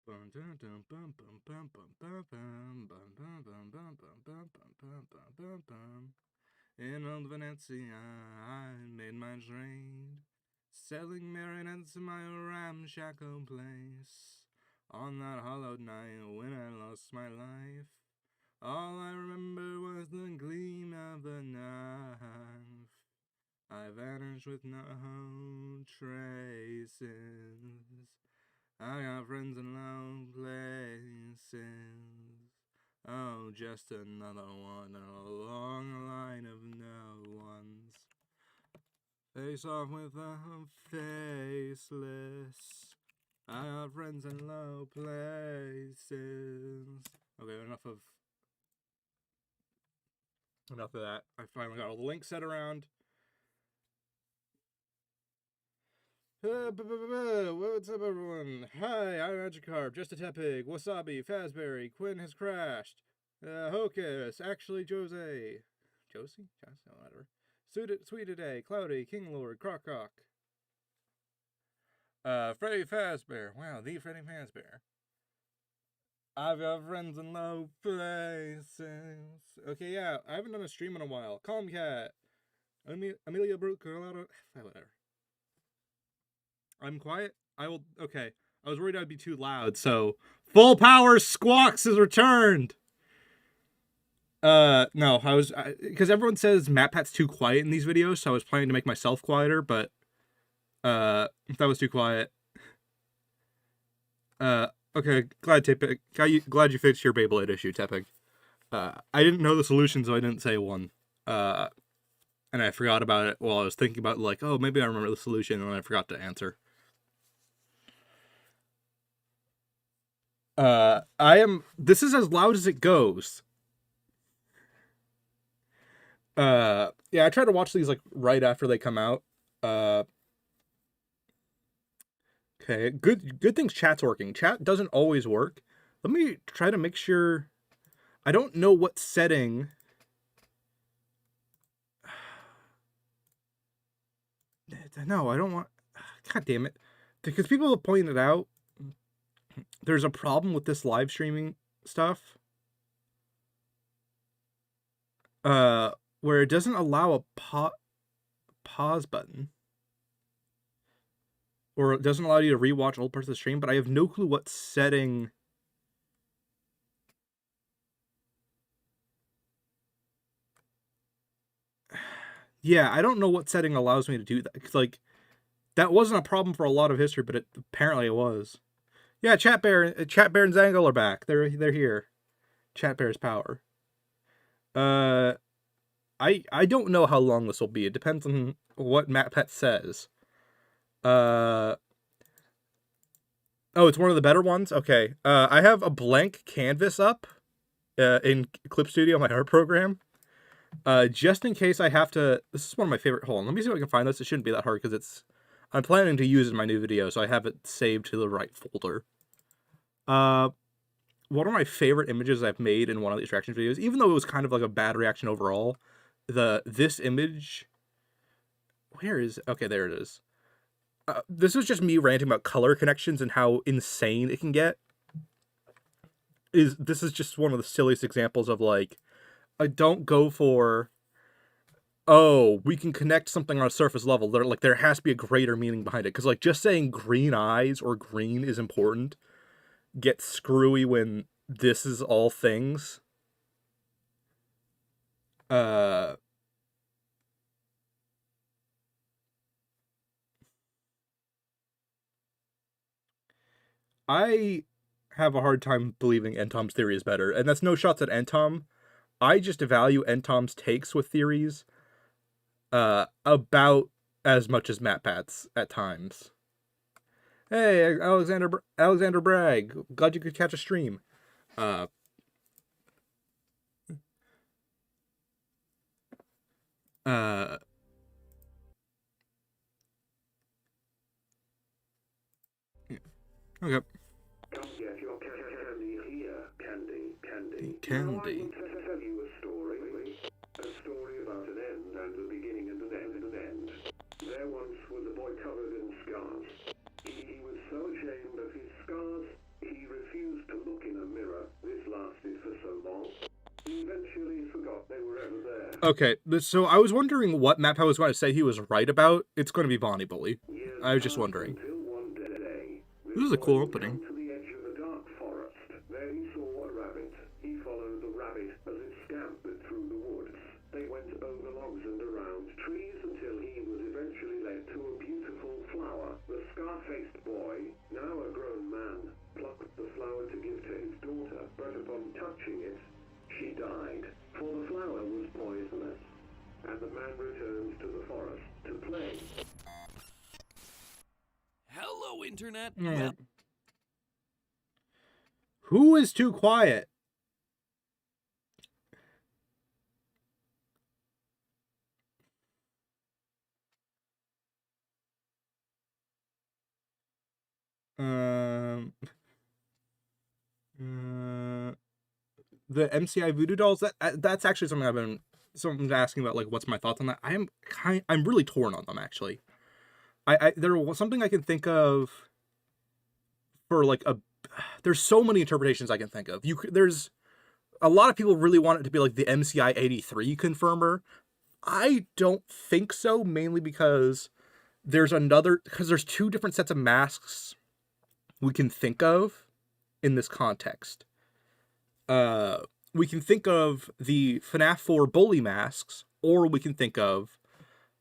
In old Venezia, I made my trade, selling marionettes in my ramshackle place. On that hollowed night when I lost my life, all I remember was the gleam of the knife. I vanished with no traces. I got friends in low places. Oh, just another one in a long line of no ones. Face off with the faceless. I got friends in low places. Okay, enough of that. I finally got all the links set around. What's up, everyone? Hi, I'm Magikarp, just a Tepig, Wasabi, Fazberry, Quinn has crashed. Hocus, actually Jose. Josie? Whatever. Sweet Today, Cloudy, King Lord, Croc. Freddy Fazbear. Wow, the Freddy Fazbear. I've got friends in low places. Okay, yeah, I haven't done a stream in a while. Calm Cat. Amelia Brooke, whatever. I'm quiet. Okay. I was worried I'd be too loud, so Full Power Squawks is returned. No, because everyone says MatPat's too quiet in these videos, so I was planning to make myself quieter, but that was too quiet. Okay, glad you fixed your Beyblade issue, Tepig. I didn't know the solution, so I didn't say one. And I forgot about it while I was thinking about, like, oh, maybe I remember the solution, and then I forgot to answer. This is as loud as it goes. Yeah, I try to watch these, like, right after they come out. Okay, good things chat's working. Chat doesn't always work. Let me try to make sure. I don't know what setting. No, I don't want. God damn it. Because people have pointed out there's a problem with this live streaming stuff. Where it doesn't allow a pause button. Or it doesn't allow you to rewatch old parts of the stream, but I have no clue what setting. Yeah, I don't know what setting allows me to do that. Cause, like, that wasn't a problem for a lot of history, but apparently it was. Yeah, Chat Bear and Zangle are back. They're here. Chat Bear's power. I don't know how long this will be. It depends on what MatPat says. Oh, it's one of the better ones? Okay. I have a blank canvas up in Clip Studio, my art program. Just in case I have to... This is one of my favorite... Hold on, let me see if I can find this. It shouldn't be that hard, because it's... I'm planning to use it in my new video, so I have it saved to the right folder. One of my favorite images I've made in one of these reaction videos, even though it was kind of like a bad reaction overall, this image... Where is... Okay, there it is. This is just me ranting about color connections and how insane it can get. This is just one of the silliest examples of, like, I don't go for, oh, we can connect something on a surface level. There has to be a greater meaning behind it. Because, like, just saying green eyes or green is important gets screwy when this is all things. I have a hard time believing Entom's theory is better. And that's no shots at Entom. I just value Entom's takes with theories about as much as MatPat's at times. Hey, Alexander Bragg. Glad you could catch a stream. Okay. Come get your candy here, Candy. Candy. Now I will tell you a story about an end and a beginning and an end. There once was a boy covered in scars. He was so ashamed of his scars, he Okay, so I was wondering what map I was going to say he was right about. It's going to be Bonnie Bully. Years I was just passed wondering. until one day, This is this a cool boy would opening. come to the edge of a dark forest. There he saw a rabbit. He followed the rabbit as it scampered through the woods. They went over logs and around trees until he was eventually led to a beautiful flower. The scar-faced boy, now a grown man, plucked the flower to give to his daughter, but upon touching it, she died, for the flower was poisonous. And the man returns to the forest to play. Hello, Internet. Alright. Well, Who is too quiet? The MCI voodoo dolls. That's actually something someone's asking about. Like, what's my thoughts on that? I'm really torn on them actually. There was something I can think of for like there's so many interpretations I can think of. There's a lot of people really want it to be like the MCI 83 confirmer. I don't think so, mainly because there's two different sets of masks we can think of in this context. We can think of the FNAF 4 bully masks, or we can think of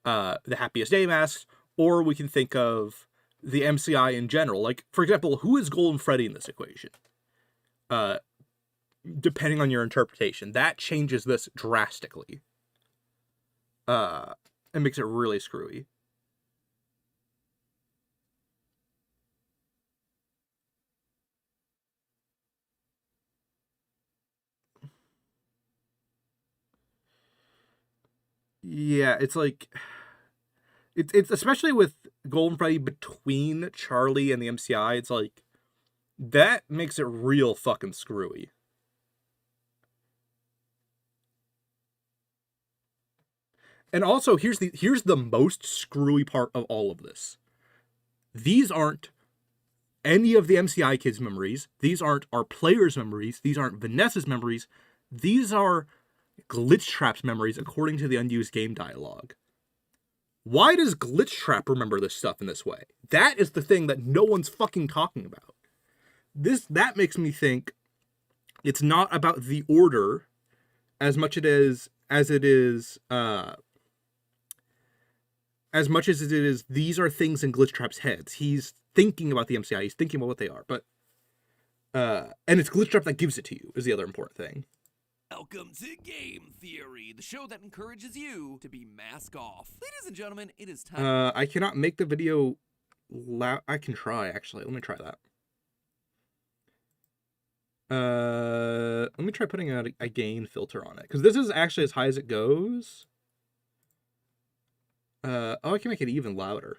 the Happiest Day masks, or we can think of the MCI in general. Like, for example, who is Golden Freddy in this equation? Depending on your interpretation, that changes this drastically. And makes it really screwy. Yeah, it's like it's especially with Golden Freddy between Charlie and the MCI, it's like that makes it real fucking screwy. And also here's the most screwy part of all of this. These aren't any of the MCI kids' memories. These aren't our players' memories. These aren't Vanessa's memories. These are Glitchtrap's memories according to the unused game dialogue. Why does Glitchtrap remember this stuff in this way? That is the thing that no one's fucking talking about. That makes me think it's not about the order as much as it is these are things in Glitchtrap's heads. He's thinking about the MCI, he's thinking about what they are, but and it's Glitchtrap that gives it to you is the other important thing. welcome to Game Theory, the show that encourages you to be mask off. Ladies and gentlemen, it is time. I cannot make the video loud. I can try, actually. Let me try that. Let me try putting a gain filter on it, because this is actually as high as it goes. Oh, I can make it even louder.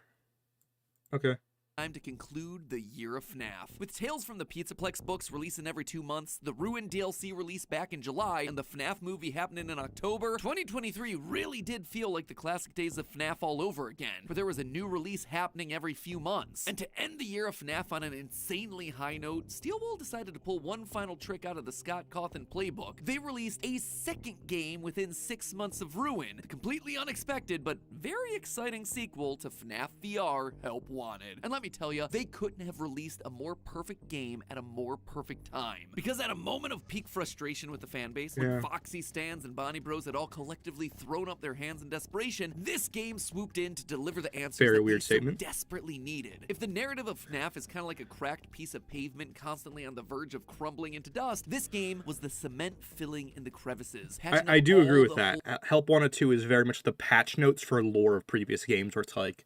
Okay. Time to conclude the year of FNAF. With Tales from the Pizzaplex books releasing every 2 months, the Ruin DLC released back in July, and the FNAF movie happening in October, 2023 really did feel like the classic days of FNAF all over again, where there was a new release happening every few months. And to end the year of FNAF on an insanely high note, Steelwall decided to pull one final trick out of the Scott Cawthon playbook. They released a second game within 6 months of Ruin, the completely unexpected but very exciting sequel to FNAF VR Help Wanted. And let me tell you, they couldn't have released a more perfect game at a more perfect time. Because at a moment of peak frustration with the fanbase, when Foxy Stans and Bonnie Bros had all collectively thrown up their hands in desperation, this game swooped in to deliver the answers Very that weird they so statement. desperately needed. If the narrative of FNAF is kind of like a cracked piece of pavement constantly on the verge of crumbling into dust, this game was the cement filling in the crevices. I do agree with that. Help Wanted 2 is very much the patch notes for lore of previous games, where it's like,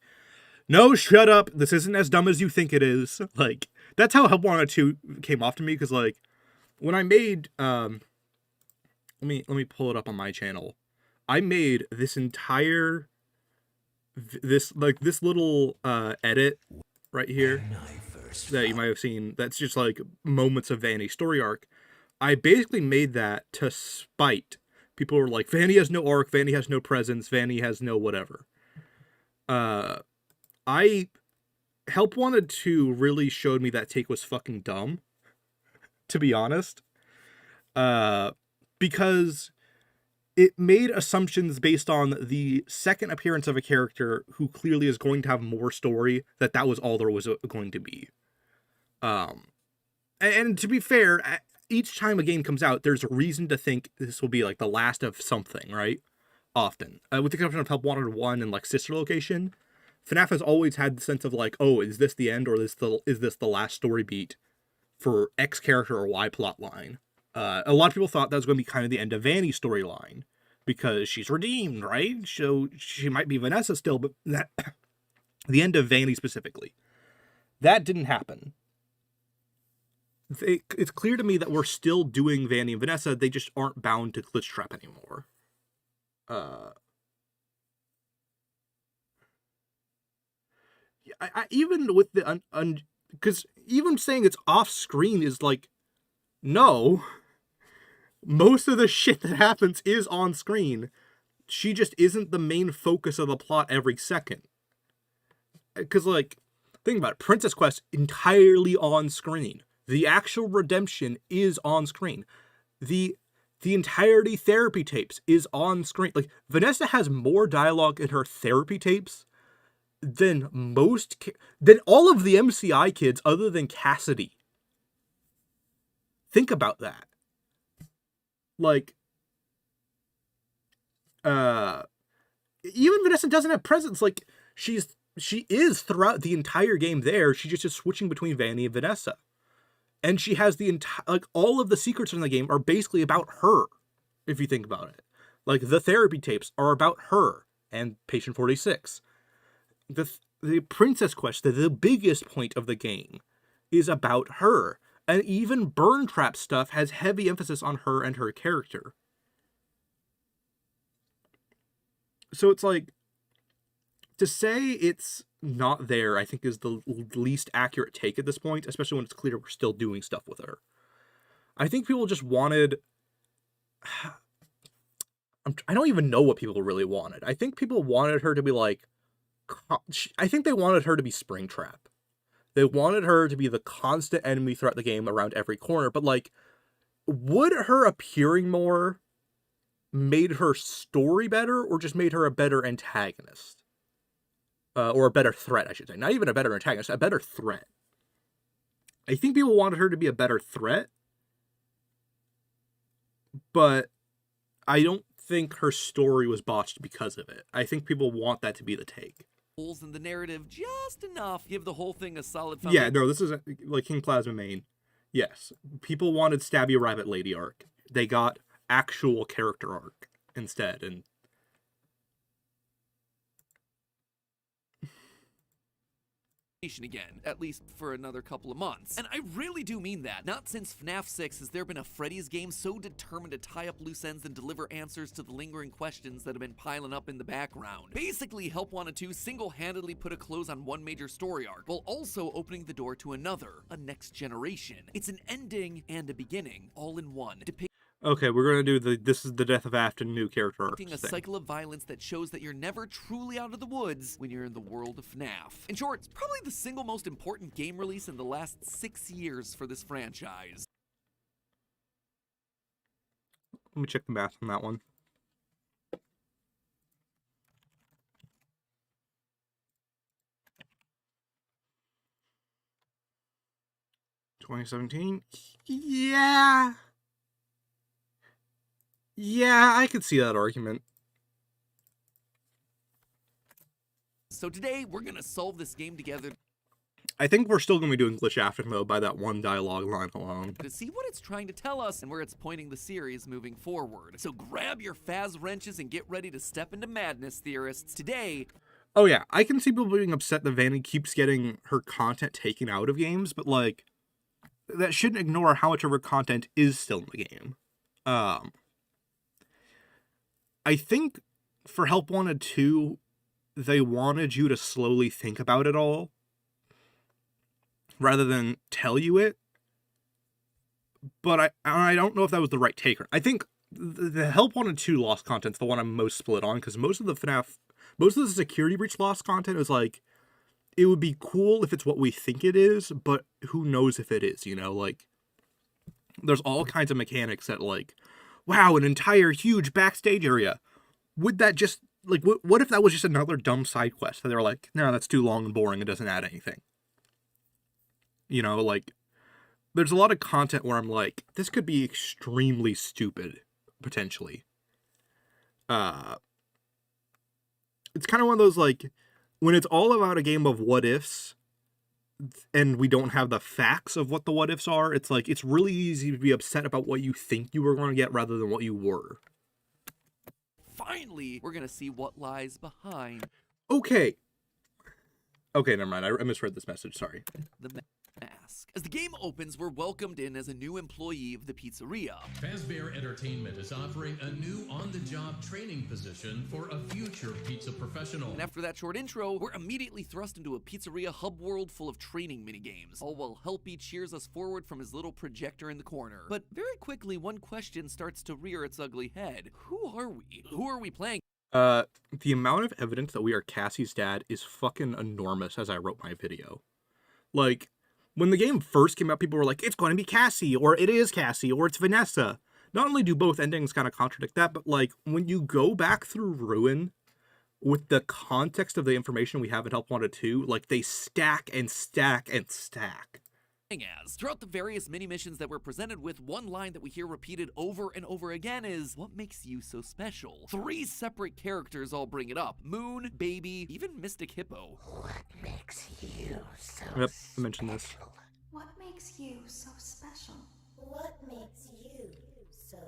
no, shut up, this isn't as dumb as you think it is. Like, that's how Help Wanted 2 came off to me, because, like, when I made, let me pull it up on my channel. I made this entire, this little, edit right here that you might have seen, that's just, like, moments of Vanny's story arc. I basically made that to spite. People were like, Vanny has no arc, Vanny has no presence, Vanny has no whatever. Help Wanted 2 really showed me that take was fucking dumb, to be honest. Because it made assumptions based on the second appearance of a character who clearly is going to have more story, that was all there was going to be. And to be fair, each time a game comes out, there's a reason to think this will be like the last of something, right? Often. With the exception of Help Wanted 1 and like Sister Location, FNAF has always had the sense of like, oh, is this the end, or is this the last story beat for X character or Y plot line? A lot of people thought that was going to be kind of the end of Vanny's storyline, because she's redeemed, right? So she might be Vanessa still, but that the end of Vanny specifically. That didn't happen. It's clear to me that we're still doing Vanny and Vanessa, they just aren't bound to Glitchtrap anymore. I even with the because even saying it's off screen is like, no, most of the shit that happens is on screen. She just isn't the main focus of the plot every second. Because, like, think about it, Princess Quest entirely on screen. The actual redemption is on screen. The entirety therapy tapes is on screen. Like, Vanessa has more dialogue in her therapy tapes than than all of the MCI kids other than Cassidy. Think about that. Like, even Vanessa doesn't have presence. Like, she is throughout the entire game there. She just is switching between Vanny and Vanessa. And she has the entire, like, all of the secrets in the game are basically about her, if you think about it. Like, the therapy tapes are about her and Patient 46. The Princess Quest, the biggest point of the game, is about her. And even Burn Trap stuff has heavy emphasis on her and her character. So it's like, to say it's not there, I think, is the least accurate take at this point, especially when it's clear we're still doing stuff with her. I think people just wanted... I don't even know what people really wanted. I think people wanted her to be like... I think they wanted her to be Springtrap. They wanted her to be the constant enemy throughout the game around every corner, but, like, would her appearing more made her story better, or just made her a better antagonist? Or a better threat, I should say. Not even a better antagonist, a better threat. I think people wanted her to be a better threat, but I don't think her story was botched because of it. I think people want that to be the take. Holes in the narrative just enough, give the whole thing a solid foundation. Yeah, no, this is like King Plasma Main. Yes, people wanted Stabby Rabbit Lady arc. They got actual character arc instead, and again, at least for another couple of months. And I really do mean that. Not since FNAF 6 has there been a Freddy's game so determined to tie up loose ends and deliver answers to the lingering questions that have been piling up in the background. Basically, Help Wanted 2 single-handedly put a close on one major story arc, while also opening the door to another, a next generation. It's an ending and a beginning, all in one. okay, we're gonna do this is the death of Afton new character arc A cycle of violence that shows that you're never truly out of the woods when you're in the world of FNAF. In short, it's probably the single most important game release in the last 6 years for this franchise. Let me check the math on that one. $2017? Yeah. Yeah, I could see that argument. So today, we're gonna solve this game together. I think we're still going to be doing Glitch Afton, though, by that one dialogue line alone. To see what it's trying to tell us and where it's pointing the series moving forward. So grab your Faz wrenches and get ready to step into madness, theorists. Today... Oh yeah, I can see people being upset that Vanny keeps getting her content taken out of games, but, like, that shouldn't ignore how much of her content is still in the game. I think for Help Wanted 2, they wanted you to slowly think about it all, rather than tell you it. But I don't know if that was the right take. I think the Help Wanted 2 lost content's the one I'm most split on, because most of the Security Breach lost content is like, it would be cool if it's what we think it is, but who knows if it is, you know? Like, there's all kinds of mechanics that, like, wow, an entire huge backstage area. Would that just, like, what if that was just another dumb side quest that they were like, no, that's too long and boring, it doesn't add anything. You know, like, there's a lot of content where I'm like, this could be extremely stupid, potentially. It's kind of one of those, like, when it's all about a game of what ifs, and we don't have the facts of what the what ifs are, it's like, it's really easy to be upset about what you think you were going to get rather than what you were. Finally, we're gonna see what lies behind Okay, never mind. I misread this message, sorry. the mask. As the game opens, we're welcomed in as a new employee of the pizzeria. Fazbear Entertainment is offering a new on-the-job training position for a future pizza professional. And after that short intro, we're immediately thrust into a pizzeria hub world full of training minigames, all while Helpy cheers us forward from his little projector in the corner. But very quickly, one question starts to rear its ugly head. Who are we? Who are we playing? The amount of evidence that we are Cassie's dad is fucking enormous as I wrote my video. Like, when the game first came out, people were like, it's going to be Cassie, or it is Cassie, or it's Vanessa. Not only do both endings kind of contradict that, but, like, when you go back through Ruin, with the context of the information we have in Help Wanted 2, like, they stack and stack and stack. As. Throughout the various mini-missions that we're presented with, one line that we hear repeated over and over again is, what makes you so special? 3 separate characters all bring it up. Moon, Baby, even Mystic Hippo. What makes you so Yep, I mentioned this. special? What makes you so special? What makes you so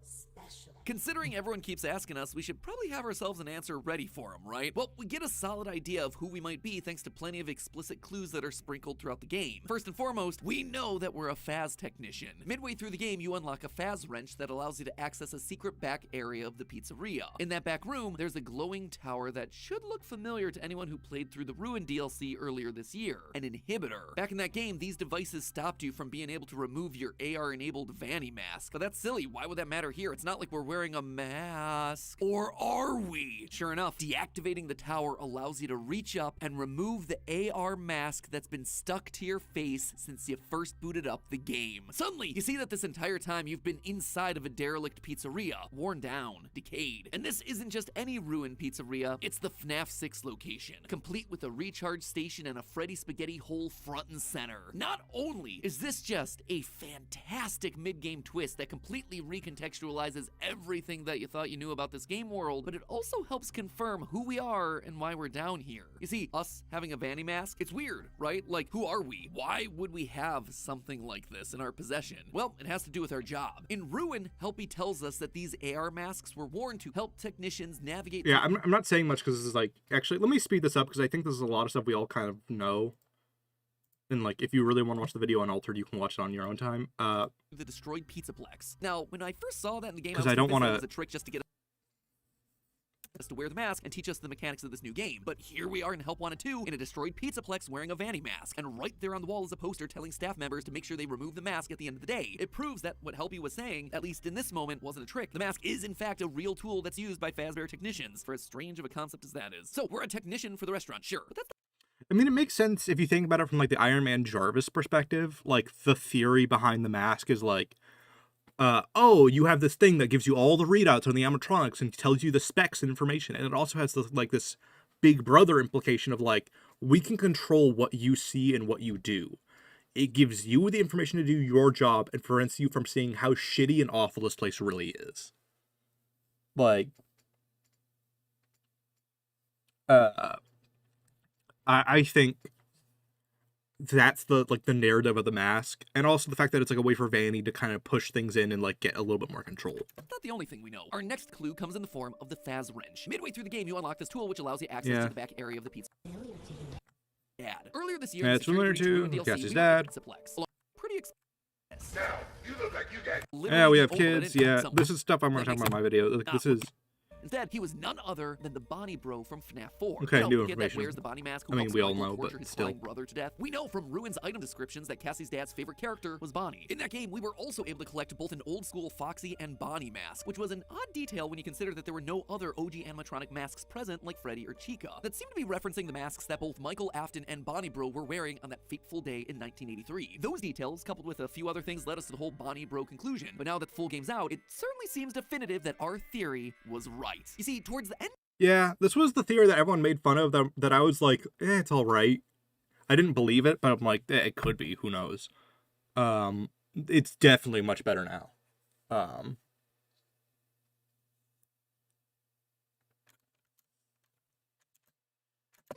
special? Considering everyone keeps asking us, we should probably have ourselves an answer ready for them, right? Well, we get a solid idea of who we might be thanks to plenty of explicit clues that are sprinkled throughout the game. First and foremost, we know that we're a Faz technician. Midway through the game, you unlock a Faz wrench that allows you to access a secret back area of the pizzeria. In that back room, there's a glowing tower that should look familiar to anyone who played through the Ruin DLC earlier this year. An inhibitor. Back in that game, these devices stopped you from being able to remove your AR-enabled Vanny mask. But that's silly. Why would that matter here? It's not like we're wearing a mask. Or are we? Sure enough, deactivating the tower allows you to reach up and remove the AR mask that's been stuck to your face since you first booted up the game. Suddenly, you see that this entire time you've been inside of a derelict pizzeria, worn down, decayed. And this isn't just any ruined pizzeria, it's the FNAF 6 location, complete with a recharge station and a Freddy Spaghetti hole front and center. Not only is this just a fantastic mid-game twist that completely recontextualizes everything that you thought you knew about this game world, but it also helps confirm who we are and why we're down here. You see, us having a Vanny mask, it's weird, right? Like, who are we? Why would we have something like this in our possession? Well, it has to do with our job. In Ruin, Helpy tells us that these AR masks were worn to help technicians navigate. Yeah, I'm not saying much because this is like, actually, let me speed this up because I think this is a lot of stuff we all kind of know. And, like, if you really want to watch the video unaltered, you can watch it on your own time. The destroyed Pizzaplex. Now, when I first saw that in the game, Because I don't want it was to... a trick just to get us to wear the mask and teach us the mechanics of this new game. But here we are in Help Wanted 2 in a destroyed Pizzaplex wearing a Vanny mask. And right there on the wall is a poster telling staff members to make sure they remove the mask at the end of the day. It proves that what Helpy was saying, at least in this moment, wasn't a trick. The mask is in fact a real tool that's used by Fazbear technicians, for as strange of a concept as that is. So we're a technician for the restaurant, sure, but that's I mean, it makes sense if you think about it from, like, the Iron Man Jarvis perspective. Like, the theory behind the mask is, like, oh, you have this thing that gives you all the readouts on the animatronics and tells you the specs and information. And it also has, this, like, this big brother implication of, like, we can control what you see and what you do. It gives you the information to do your job and prevents you from seeing how shitty and awful this place really is. Like, I think that's the, like, the narrative of the mask, and also the fact that it's, like, a way for Vanny to kind of push things in and, like, get a little bit more control. not the only thing we know. Our next clue comes in the form of the Faz wrench. Midway through the game, you unlock this tool which allows you access to the back area of the pizza. Dad. Earlier this year, Yeah, it's familiar to Cassie's dad. Pretty Now, you look like you got... Yeah, we have kids. Yeah, this is stuff I'm going to talk about in my video. Like, this is Instead, he was none other than the Bonnie Bro from FNAF 4. Okay, new the kid that information. wears the Bonnie mask who I mean, helps we all Michael know, but torture his still. flying brother to death. We know from Ruin's item descriptions that Cassie's dad's favorite character was Bonnie. In that game, we were also able to collect both an old-school Foxy and Bonnie mask, which was an odd detail when you consider that there were no other OG animatronic masks present like Freddy or Chica, that seemed to be referencing the masks that both Michael Afton and Bonnie Bro were wearing on that fateful day in 1983. Those details, coupled with a few other things, led us to the whole Bonnie Bro conclusion. But now that the full game's out, it certainly seems definitive that our theory was right. You see, towards the end Yeah, this was the theory that everyone made fun of, that I was like, it's alright. I didn't believe it, but I'm like, it could be, who knows. It's definitely much better now.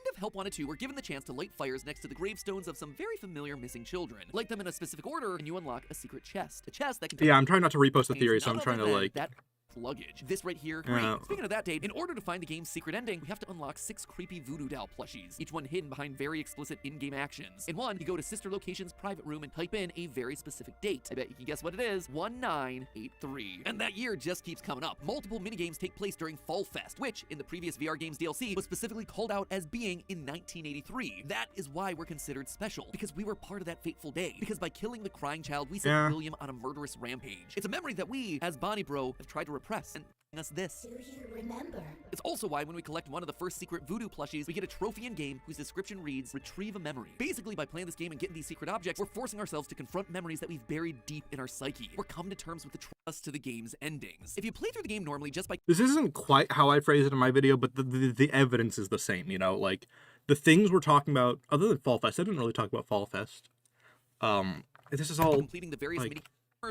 of Help Wanted 2 were given the chance to light fires next to the gravestones of some very familiar missing children. Light them in a specific order, and you unlock a secret chest. A chest that can... Yeah, I'm trying not to repost the theory, so I'm none trying to, other than like... that luggage. This right here, great. Speaking of that date, in order to find the game's secret ending, we have to unlock 6 creepy voodoo doll plushies, each one hidden behind very explicit in-game actions. In one, you go to Sister Location's private room and type in a very specific date. I bet you can guess what it is. 1983. And that year just keeps coming up. Multiple minigames take place during Fall Fest, which, in the previous VR Games DLC, was specifically called out as being in 1983. That is why we're considered special, because we were part of that fateful day. Because by killing the crying child, we sent William on a murderous rampage. It's a memory that we, as Bonnie Bro, have tried to repress, and us this. Do you remember? It's also why when we collect one of the first secret voodoo plushies, we get a trophy in-game whose description reads, retrieve a memory. Basically, by playing this game and getting these secret objects, we're forcing ourselves to confront memories that we've buried deep in our psyche. We're coming to terms with the trust to the game's endings. If you play through the game normally just by... This isn't quite how I phrase it in my video, but the evidence is the same, you know? Like, the things we're talking about, other than Fall Fest, I didn't really talk about Fall Fest. This is all... completing the various mini...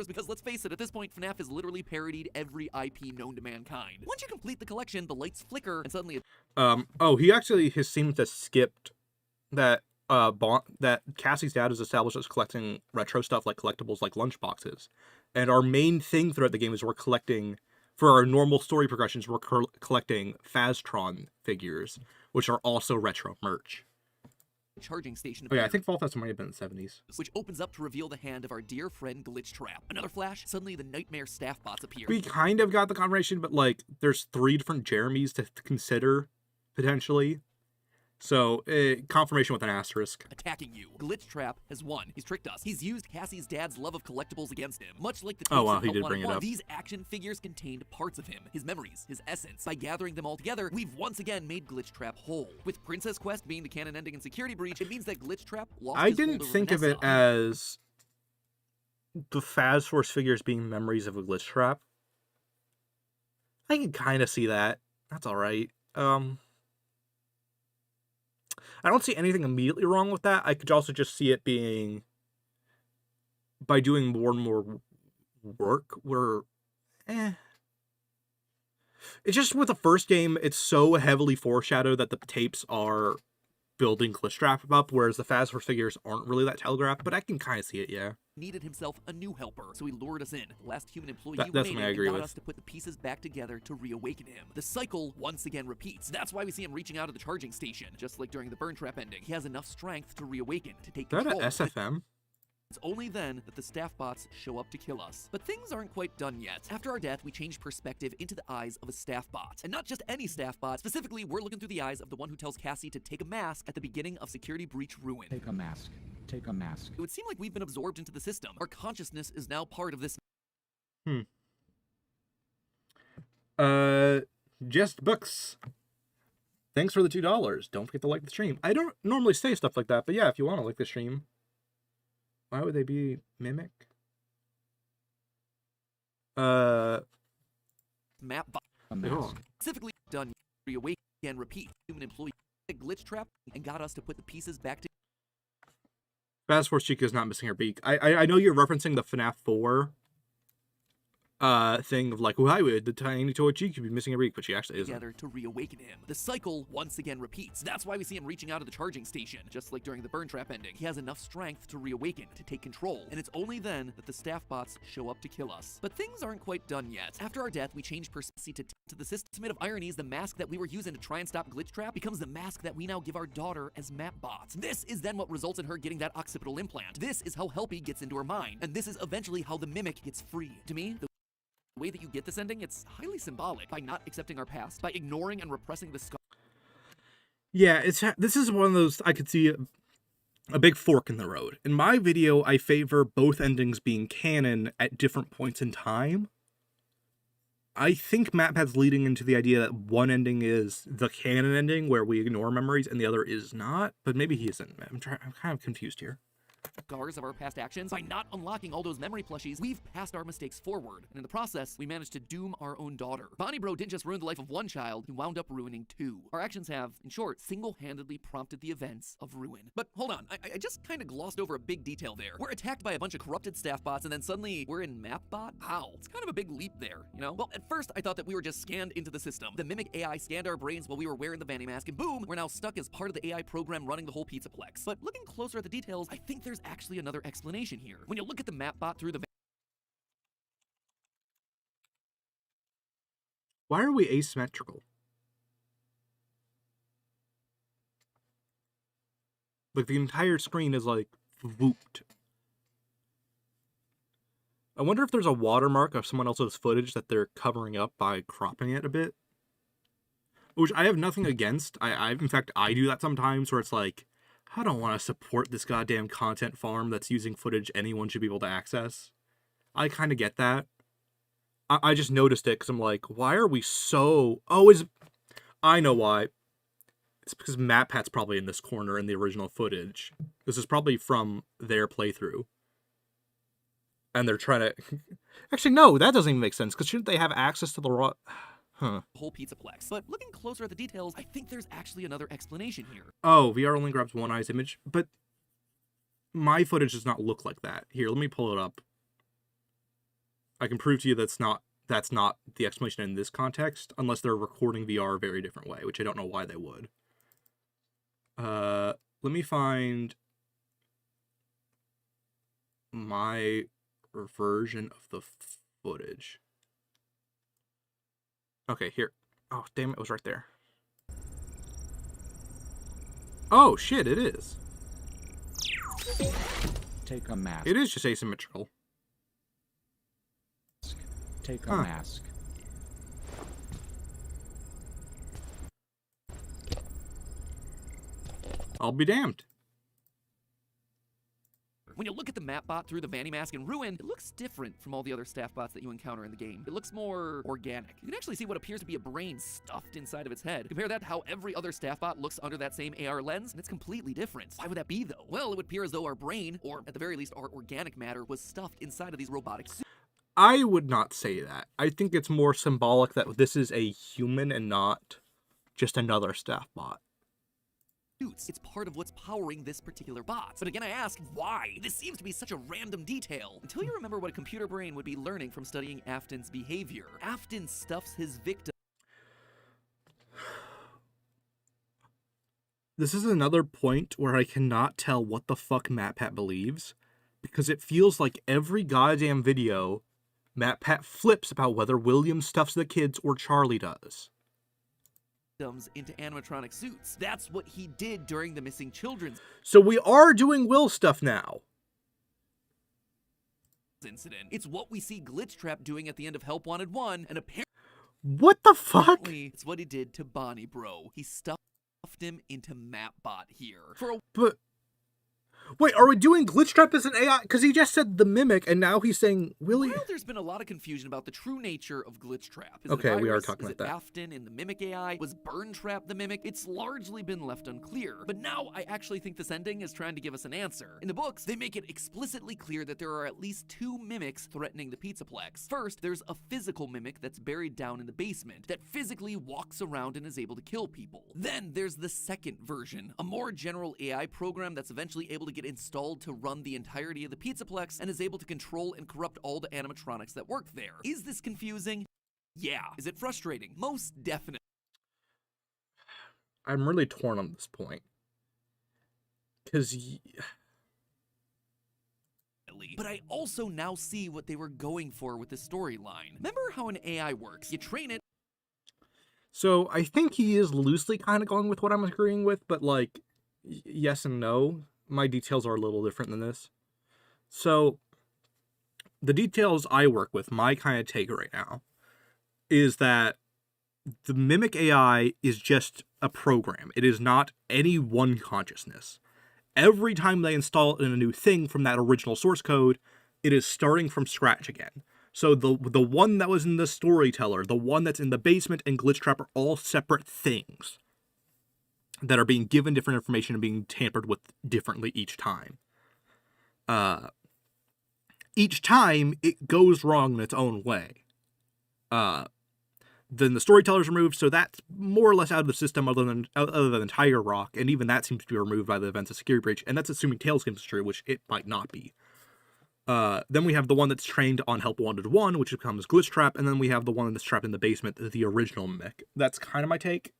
because let's face it, at this point, FNAF has literally parodied every IP known to mankind. Once you complete the collection, the lights flicker, and suddenly he actually has seemed to skipped that, that Cassie's dad is established as collecting retro stuff like collectibles like lunchboxes. And our main thing throughout the game is we're collecting, for our normal story progressions, we're collecting Phastron figures, which are also retro merch. Charging station. Oh yeah, I think Fall Fest might have been in the 70s. Which opens up to reveal the hand of our dear friend Glitchtrap. Another flash, suddenly the nightmare staff bots appear. We kind of got the confirmation, but like, there's 3 different Jeremys to consider, potentially. So, confirmation with an asterisk. Attacking you. Glitchtrap has won. He's tricked us. He's used Cassie's dad's love of collectibles against him. Much like the Oh wow, of he Help did Wanted bring it 1, up. these action figures contained parts of him, his memories, his essence. By gathering them all together, we've once again made Glitchtrap whole. With Princess Quest being the canon ending in Security Breach, it means that Glitchtrap lost I his didn't hold over think of it Vanessa. as the Phas Force figures being memories of a Glitchtrap. I can kind of see that. That's alright. I don't see anything immediately wrong with that. I could also just see it being, by doing more and more work, it's just with the first game, it's so heavily foreshadowed that the tapes are building Glitchtrap up, whereas the Phas Force figures aren't really that telegraphed, but I can kind of see it, yeah. Needed himself a new helper, so he lured us in. Last human employee That's remaining, something I agree and got with. us to put the pieces back together to reawaken him. The cycle once again repeats. That's why we see him reaching out at the charging station, just like during the Burn Trap ending. He has enough strength to reawaken, to take Is that control. an SFM? It's only then that the staff bots show up to kill us. But things aren't quite done yet. After our death, we change perspective into the eyes of a staff bot. And not just any staff bot. Specifically, we're looking through the eyes of the one who tells Cassie to take a mask at the beginning of Security Breach Ruin. Take a mask. Take a mask. It would seem like we've been absorbed into the system. Our consciousness is now part of this. Just Books. Thanks for the $2. Don't forget to like the stream. I don't normally say stuff like that, but yeah, if you want to like the stream. Why would they be Mimic? Map bot. A mask. Specifically done reawaken and repeat. Human employee Glitchtrap and got us to put the pieces back together. Phas Force Chica is not missing her beak. I know you're referencing the FNAF 4 thing of like, why would the tiny toy Chica be missing a beak, but she actually isn't. Together to reawaken him. The cycle once again repeats. That's why we see him reaching out at the charging station, just like during the Burn Trap ending. He has enough strength to reawaken, to take control, and it's only then that the staff bots show up to kill us. But things aren't quite done yet. After our death, we change perspective to the system of ironies. The mask that we were using to try and stop Glitchtrap becomes the mask that we now give our daughter as Mapbot. This is then what results in her getting that occipital implant. This is how Helpy gets into her mind, and this is eventually how the Mimic gets free. To me, the way that you get this ending, it's highly symbolic. By not accepting our past, by ignoring and repressing the scars. Yeah, this is one of those I could see a big fork in the road. In my video, I favor both endings being canon at different points in time. I think MatPat's leading into the idea that one ending is the canon ending, where we ignore memories, and the other is not, but maybe he isn't. I'm kind of confused here. Scars of our past actions. By not unlocking all those memory plushies, we've passed our mistakes forward, and in the process, we managed to doom our own daughter. Bonnie Bro didn't just ruin the life of one child, he wound up ruining two. Our actions have, in short, single-handedly prompted the events of ruin. But hold on, I just kind of glossed over a big detail there. We're attacked by a bunch of corrupted staff bots, and then suddenly we're in MapBot? How? It's kind of a big leap there, you know? Well, at first, I thought that we were just scanned into the system. The Mimic AI scanned our brains while we were wearing the Vanny mask, and boom, we're now stuck as part of the AI program running the whole Pizzaplex. But looking closer at the details, I think there's actually another explanation here. When you look at the MapBot through the... Why are we asymmetrical? Like, the entire screen is, like, whooped. I wonder if there's a watermark of someone else's footage that they're covering up by cropping it a bit. Which I have nothing against. In fact, I do that sometimes, where it's like, I don't want to support this goddamn content farm that's using footage anyone should be able to access. I kind of get that. I just noticed it because I'm like, why are we so... I know why. It's because MatPat's probably in this corner in the original footage. This is probably from their playthrough. And they're trying to... Actually, no, that doesn't even make sense, because shouldn't they have access to the raw... Huh. whole Pizzaplex. But looking closer at the details, I think there's actually another explanation here. Oh, VR only grabs one eye's image, but my footage does not look like that. Here, let me pull it up. I can prove to you that's not the explanation in this context, unless they're recording VR a very different way, which I don't know why they would. Let me find my version of the footage. Okay, here. Oh, damn, it was right there. Oh, shit, it is. Take a mask. It is just asymmetrical. Take a mask. I'll be damned. When you look at the MapBot through the Vanny mask in Ruin, it looks different from all the other staff bots that you encounter in the game. It looks more organic. You can actually see what appears to be a brain stuffed inside of its head. Compare that to how every other staff bot looks under that same AR lens, and it's completely different. Why would that be, though? Well, it would appear as though our brain, or at the very least our organic matter, was stuffed inside of these robotic suits. I would not say that. I think it's more symbolic that this is a human and not just another staff bot. It's part of what's powering this particular bot. But again, I ask, why? This seems to be such a random detail. Until you remember what a computer brain would be learning from studying Afton's behavior. Afton stuffs his victim. This is another point where I cannot tell what the fuck MatPat believes, because it feels like every goddamn video, MatPat flips about whether William stuffs the kids or Charlie does. Into animatronic suits. That's what he did during the missing children's So we are doing Will stuff now. incident. It's what we see Glitchtrap doing at the end of Help Wanted 1, and apparently What the fuck? it's what he did to Bonnie Bro. He stuffed him into MapBot here. Wait, are we doing Glitchtrap as an AI? Because he just said the Mimic, and now he's saying Willie. Well, there's been a lot of confusion about the true nature of Glitchtrap. Is Okay, it a we are virus? talking Is about that. Afton in the Mimic AI? Was Burntrap the Mimic? It's largely been left unclear. But now I actually think this ending is trying to give us an answer. In the books, they make it explicitly clear that there are at least two mimics threatening the Pizzaplex. First, there's a physical mimic that's buried down in the basement that physically walks around and is able to kill people. Then there's the second version, a more general AI program that's eventually able to get installed to run the entirety of the Pizzaplex and is able to control and corrupt all the animatronics that work there. Is this confusing? Yeah. Is it frustrating? Most definitely. I'm really torn on this point. Because... But I also now see what they were going for with the storyline. Remember how an AI works? You train it. So I think he is loosely kind of going with what I'm agreeing with, but like, yes and no. My details are a little different than this. So the details I work with, my kind of take right now, is that the Mimic AI is just a program. It is not any one consciousness. Every time they install it in a new thing from that original source code, it is starting from scratch again. So the one that was in the Storyteller, the one that's in the basement, and Glitchtrap are all separate things that are being given different information and being tampered with differently each time. Each time, it goes wrong in its own way. Then the Storyteller's removed, so that's more or less out of the system other than Tiger Rock, and even that seems to be removed by the events of Security Breach, and that's assuming Tails Games is true, which it might not be. Then we have the one that's trained on Help Wanted 1, which becomes Glitchtrap, and then we have the one that's trapped in the basement, the original Mimic. That's kind of my take.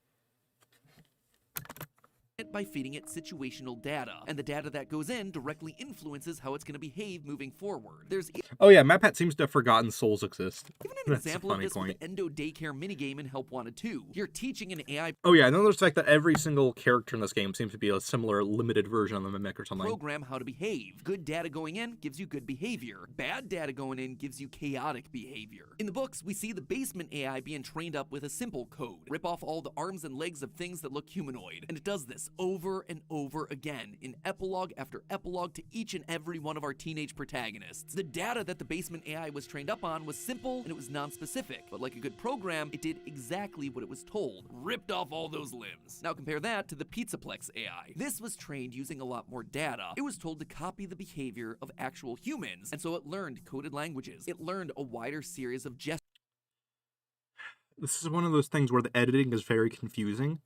By feeding it situational data, and the data that goes in directly influences how it's going to behave moving forward. There's Oh yeah, MatPat seems to have forgotten souls exist. even an That's a example of funny this point. with the Endo Daycare minigame in Help Wanted 2. You're teaching an AI Oh yeah, and then there's the fact that every single character in this game seems to be a similar limited version of the Mimic or something. program how to behave. Good data going in gives you good behavior. Bad data going in gives you chaotic behavior. In the books, we see the basement AI being trained up with a simple code. Rip off all the arms and legs of things that look humanoid. And it does this over and over again in epilogue after epilogue to each and every one of our teenage protagonists. The data that the basement AI was trained up on was simple and it was non-specific, but like a good program, it did exactly what it was told. Ripped off all those limbs. Now compare that to the Pizzaplex AI. This was trained using a lot more data. It was told to copy the behavior of actual humans, and so it learned coded languages. It learned a wider series of gestures. This is one of those things where the editing is very confusing.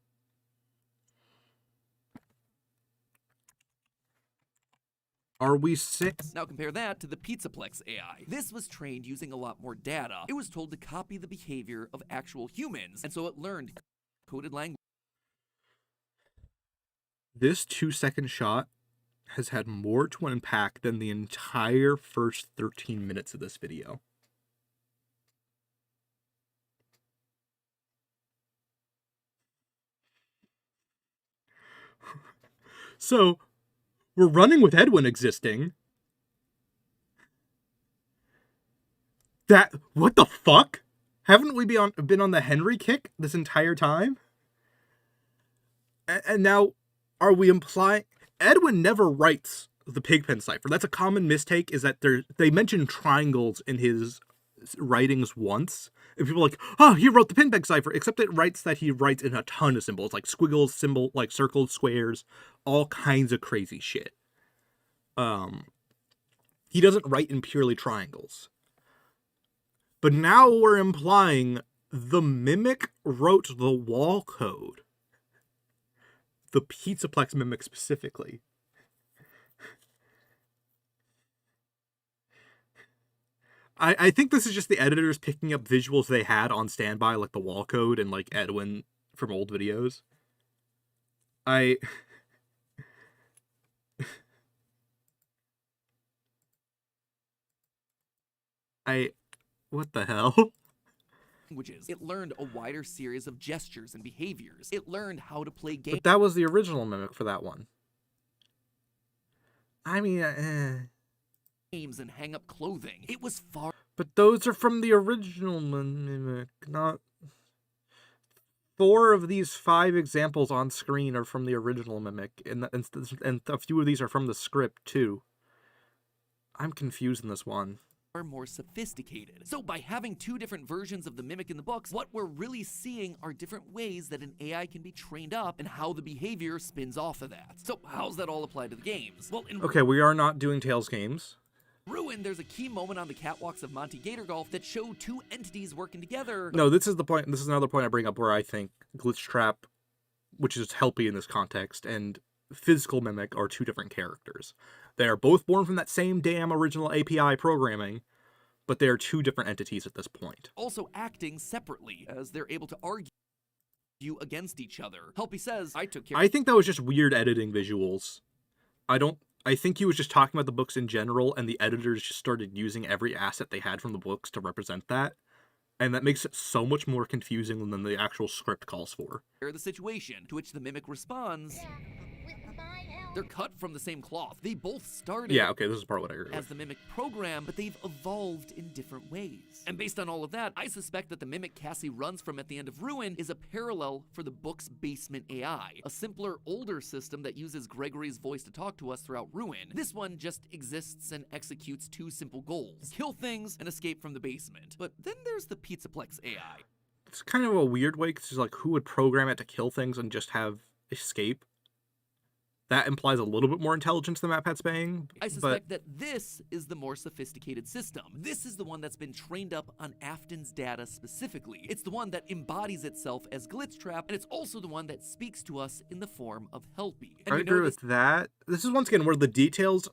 Are we six? Now compare that to the Pizzaplex AI. This was trained using a lot more data. It was told to copy the behavior of actual humans, and so it learned coded language. This 2-second shot has had more to unpack than the entire first 13 minutes of this video. So, we're running with Edwin existing. What the fuck? Haven't we been on the Henry kick this entire time? And now, are we implying... Edwin never writes the Pigpen cipher. That's a common mistake, is that they mention triangles in his writings once, and people are like, oh, he wrote the Pigpen cipher, except it writes that he writes in a ton of symbols, like squiggles, like circles, squares, all kinds of crazy shit. He doesn't write in purely triangles. But now we're implying the Mimic wrote the wall code. The Pizzaplex Mimic specifically. I think this is just the editors picking up visuals they had on standby, like the wall code and like Edwin from old videos. What the hell? Languages. It learned a wider series of gestures and behaviors. It learned how to play games. But that was the original Mimic for that one. I mean, And hang up clothing. It was far. But those are from the original Mimic, not... 4 of these 5 examples on screen are from the original Mimic, and a few of these are from the script, too. I'm confused in this one. More sophisticated. So by having 2 different versions of the Mimic in the books, what we're really seeing are different ways that an AI can be trained up and how the behavior spins off of that. So how's that all apply to the games? Well, in Okay, we are not doing Tails games. Ruin, there's a key moment on the catwalks of Monty Gator Golf that show 2 entities working together. No, this is the point. This is another point I bring up where I think Glitchtrap, which is Helpy in this context, and Physical Mimic are 2 different characters. They are both born from that same damn original API programming, but they are 2 different entities at this point. Also acting separately, as they're able to argue against each other. Helpy says, I took care. I think that was just weird editing visuals. I think he was just talking about the books in general, and the editors just started using every asset they had from the books to represent that. And that makes it so much more confusing than the actual script calls for. The situation, to which the Mimic responds, With my help. They're cut from the same cloth. They both started Yeah, okay, this is part what I agree as with. the Mimic program, but they've evolved in different ways. And based on all of that, I suspect that the Mimic Cassie runs from at the end of Ruin is a parallel for the book's basement AI, a simpler, older system that uses Gregory's voice to talk to us throughout Ruin. This one just exists and executes two simple goals: kill things and escape from the basement. But then there's the Pizzaplex AI. It's kind of a weird way, because it's like, who would program it to kill things and just have escape? That implies a little bit more intelligence than MatPat's saying. I suspect that this is the more sophisticated system. This is the one that's been trained up on Afton's data specifically. It's the one that embodies itself as Glitchtrap, and it's also the one that speaks to us in the form of Helpy. And I we know agree with that. This is once again where the details...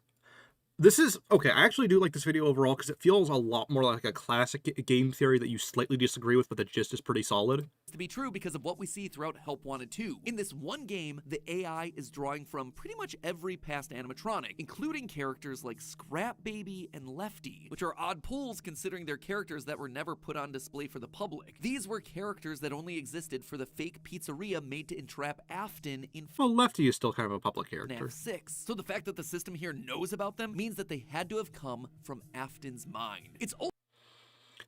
This is... Okay, I actually do like this video overall, because it feels a lot more like a classic game theory that you slightly disagree with, but the gist is pretty solid. to be true because of what we see throughout Help Wanted 2. In this one game, the AI is drawing from pretty much every past animatronic, including characters like Scrap Baby and Lefty, which are odd pulls considering they're characters that were never put on display for the public. These were characters that only existed for the fake pizzeria made to entrap Afton in Well, Lefty is still kind of a public character. FNAF 6. So the fact that the system here knows about them means that they had to have come from Afton's mind. It's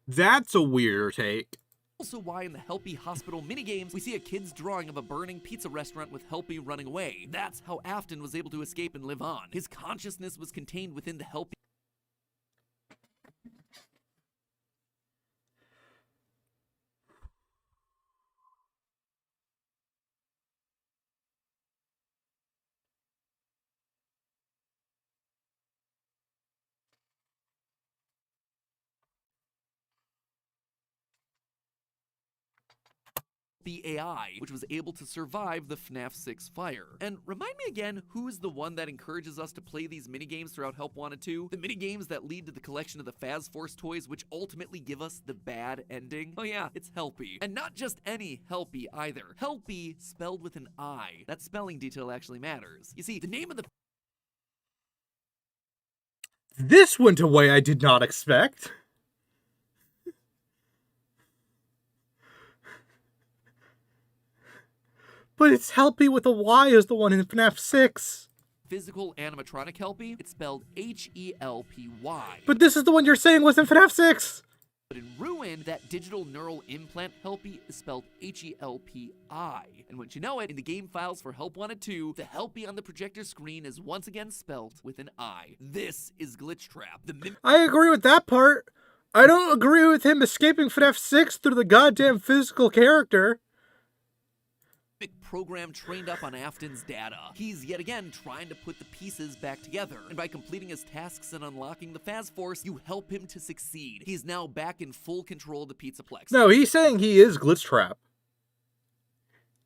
That's a weirder take. also why in the Helpy Hospital minigames, we see a kid's drawing of a burning pizza restaurant with Helpy running away. That's how Afton was able to escape and live on. His consciousness was contained within the Helpy. AI, which was able to survive the FNAF 6 fire. And remind me again, who's the one that encourages us to play these minigames throughout Help Wanted 2? The minigames that lead to the collection of the Faz Force toys, which ultimately give us the bad ending? Oh yeah, it's Helpy. And not just any Helpy either. Helpy spelled with an I. That spelling detail actually matters. You see, the name of the This went a way I did not expect. But it's Helpy with a Y is the one in FNAF 6. physical animatronic Helpy, it's spelled H-E-L-P-Y. But this is the one you're saying was in FNAF 6. But in Ruin, that digital neural implant Helpy is spelled H-E-L-P-I. And once you know it, in the game files for Help Wanted 2, the Helpy on the projector screen is once again spelled with an I. This is Glitchtrap. The I agree with that part. I don't agree with him escaping FNAF 6 through the goddamn physical character. program trained up on Afton's data. He's yet again trying to put the pieces back together, and by completing his tasks and unlocking the Faz Force, you help him to succeed. He's now back in full control of the Pizzaplex. No, he's saying he is Glitchtrap.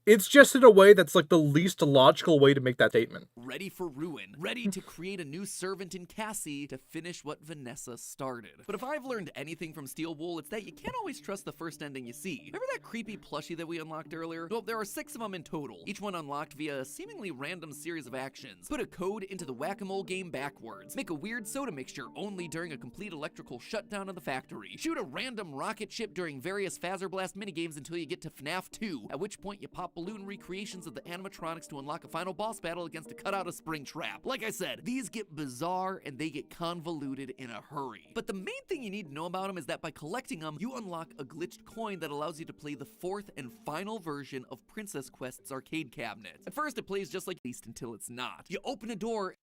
It's just in a way that's like the least logical way to make that statement. Ready for Ruin. Ready to create a new servant in Cassie to finish what Vanessa started. But if I've learned anything from Steel Wool, it's that you can't always trust the first ending you see. Remember that creepy plushie that we unlocked earlier? Well, there are 6 of them in total, each one unlocked via a seemingly random series of actions. Put a code into the whack-a-mole game backwards. Make a weird soda mixture only during a complete electrical shutdown of the factory. Shoot a random rocket ship during various Phaser Blast minigames until you get to FNAF 2, at which point you pop balloon recreations of the animatronics to unlock a final boss battle against a cutout of Springtrap. Like I said, these get bizarre and they get convoluted in a hurry. But the main thing you need to know about them is that by collecting them, you unlock a glitched coin that allows you to play the 4th and final version of Princess Quest's arcade cabinet. At first it plays just like least until it's not. You open a door.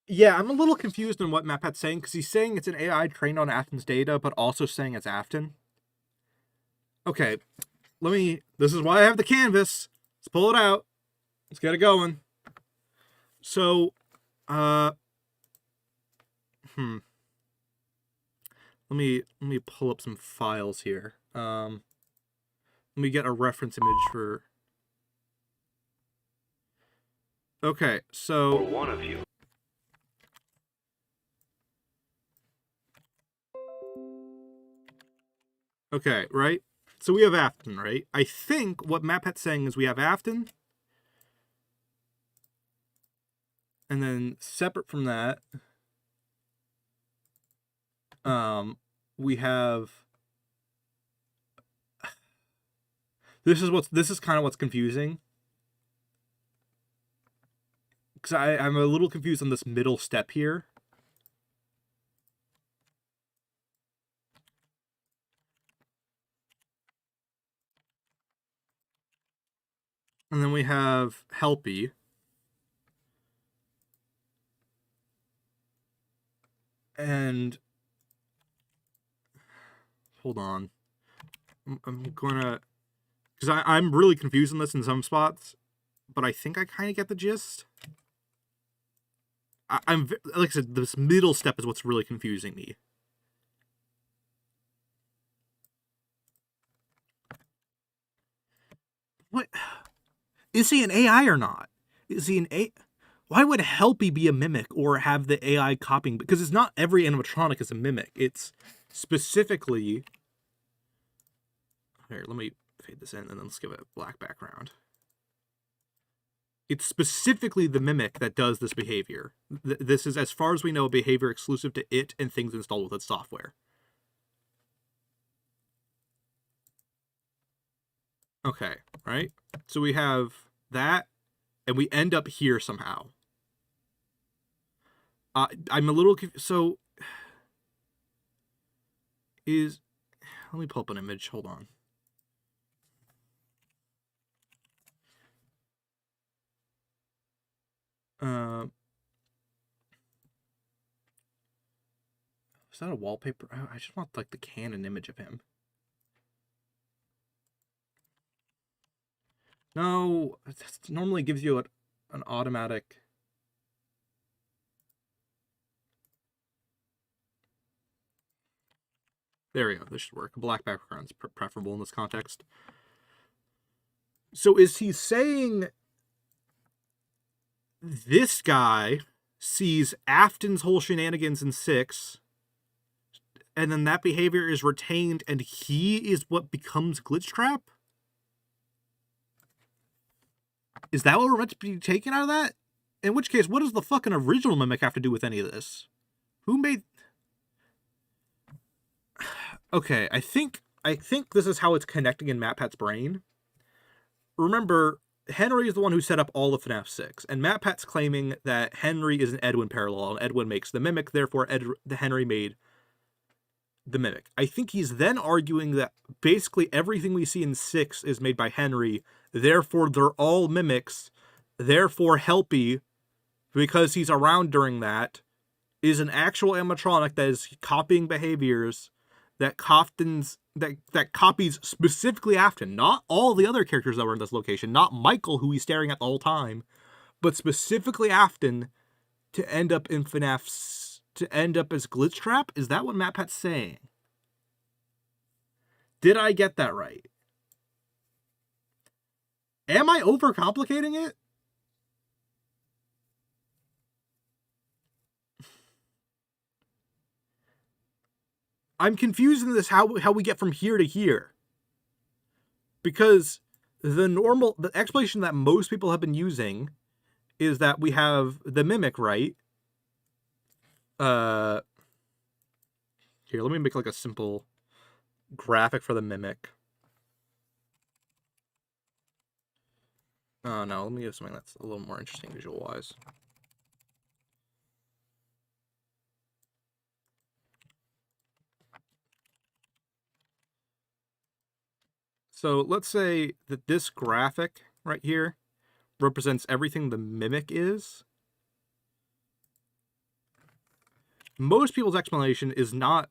Yeah, I'm a little confused on what MatPat's saying, because he's saying it's an AI trained on Afton's data, but also saying it's Afton. Okay. This is why I have the canvas. Let's pull it out. Let's get it going. So, let me pull up some files here. Let me get a reference image for... Okay, so... Or one of you. Okay, right? So we have Afton, right? I think what MatPat's saying is we have Afton. And then separate from that, we have... This is kind of what's confusing. because I'm a little confused on this middle step here. And then we have Helpy. And hold on. I'm gonna, because I'm really confused on this in some spots, but I think I kind of get the gist. I'm like I said, this middle step is what's really confusing me. What is he, an AI or not? Is he an A? Why would Helpy be a mimic or have the AI copying? Because it's not every animatronic is a mimic. It's specifically. Here, let me fade this in and then let's give it a black background. It's specifically the mimic that does this behavior. This is, as far as we know, a behavior exclusive to it and things installed with its software. Okay, right? So we have that, and we end up here somehow. I'm a little confused. So, let me pull up an image. Hold on. Is that a wallpaper? I just want like the Canon image of him. No, it normally gives you an automatic. There we go. This should work. A black background is preferable in this context. So is he saying this guy sees Afton's whole shenanigans in 6, and then that behavior is retained, and he is what becomes Glitchtrap? Is that what we're meant to be taking out of that? In which case, what does the fucking original mimic have to do with any of this? Who made... Okay, I think this is how it's connecting in MatPat's brain. Remember, Henry is the one who set up all of FNAF 6, and MatPat's claiming that Henry is an Edwin parallel, and Edwin makes the mimic, therefore Henry made the mimic. I think he's then arguing that basically everything we see in 6 is made by Henry, therefore they're all mimics, therefore Helpy, because he's around during that, is an actual animatronic that is copying behaviors that that copies specifically Afton, not all the other characters that were in this location, not Michael, who he's staring at the whole time, but specifically Afton to end up in FNAF, to end up as Glitchtrap? Is that what MatPat's saying? Did I get that right? Am I overcomplicating it? I'm confused in this how we get from here to here. Because the explanation that most people have been using is that we have the mimic, right? Here, let me make like a simple graphic for the mimic. Oh no, let me do something that's a little more interesting visual-wise. So let's say that this graphic right here represents everything the mimic is. Most people's explanation is not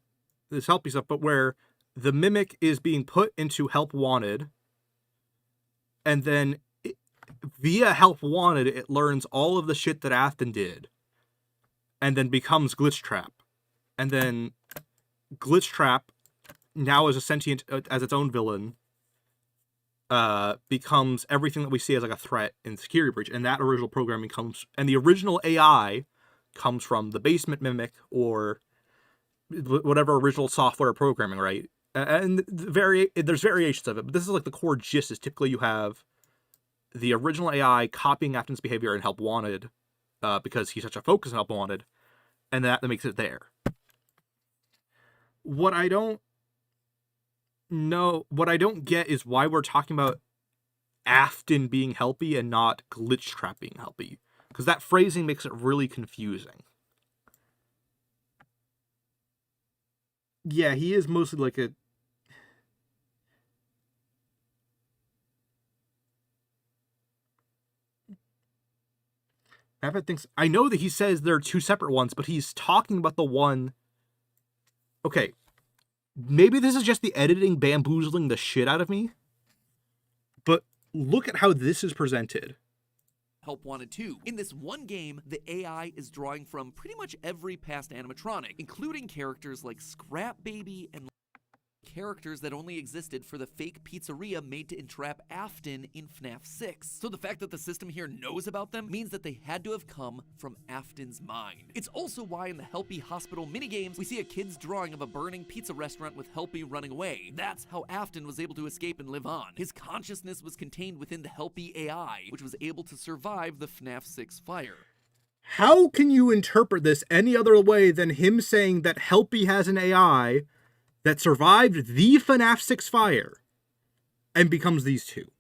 this Helpy stuff, but where the mimic is being put into Help Wanted, and then via Help Wanted, it learns all of the shit that Afton did, and then becomes Glitchtrap. And then Glitchtrap, now as a sentient, as its own villain, becomes everything that we see as like a threat in Security Breach. And that original programming comes, and the original AI comes from the Basement Mimic or whatever original software programming, right? And there's variations of it, but this is like the core gist is typically you have the original AI copying Afton's behavior in Help Wanted, because he's such a focus on Help Wanted, and that makes it there. What I don't get is why we're talking about Afton being Helpy and not Glitchtrap being Helpy. because that phrasing makes it really confusing. Yeah, he is mostly like a... Abbott thinks... I know that he says there are two separate ones, but he's talking about the one... Okay. Maybe this is just the editing bamboozling the shit out of me. But look at how this is presented. Help Wanted 2. In this one game, the AI is drawing from pretty much every past animatronic, including characters like Scrap Baby and characters that only existed for the fake pizzeria made to entrap Afton in FNAF 6. So the fact that the system here knows about them means that they had to have come from Afton's mind. It's also why in the Helpy Hospital minigames, we see a kid's drawing of a burning pizza restaurant with Helpy running away. That's how Afton was able to escape and live on. His consciousness was contained within the Helpy AI, which was able to survive the FNAF 6 fire. How can you interpret this any other way than him saying that Helpy has an AI that survived the FNAF 6 fire and becomes these two?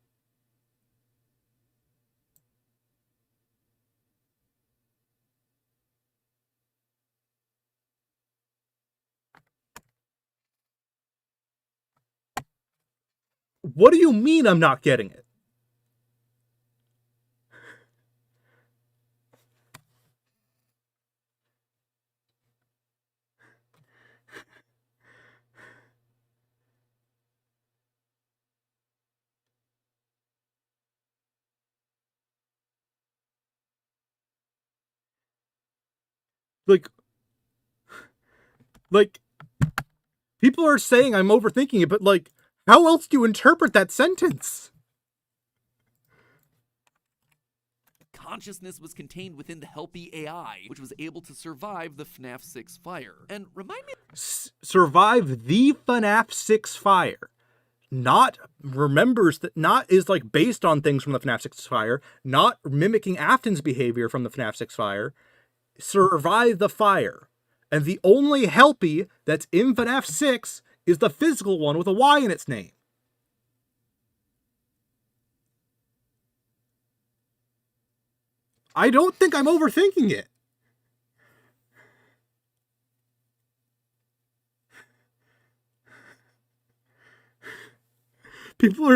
What do you mean I'm not getting it? Like, people are saying I'm overthinking it, but like, how else do you interpret that sentence? Consciousness was contained within the Helpy AI, which was able to survive the FNAF 6 fire. And remind me... Survive the FNAF 6 fire. Not remembers that, not is like based on things from the FNAF 6 fire, not mimicking Afton's behavior from the FNAF 6 fire. Survive the fire. And the only Helpy that's in FNAF 6 is the physical one with a Y in its name. I don't think I'm overthinking it. People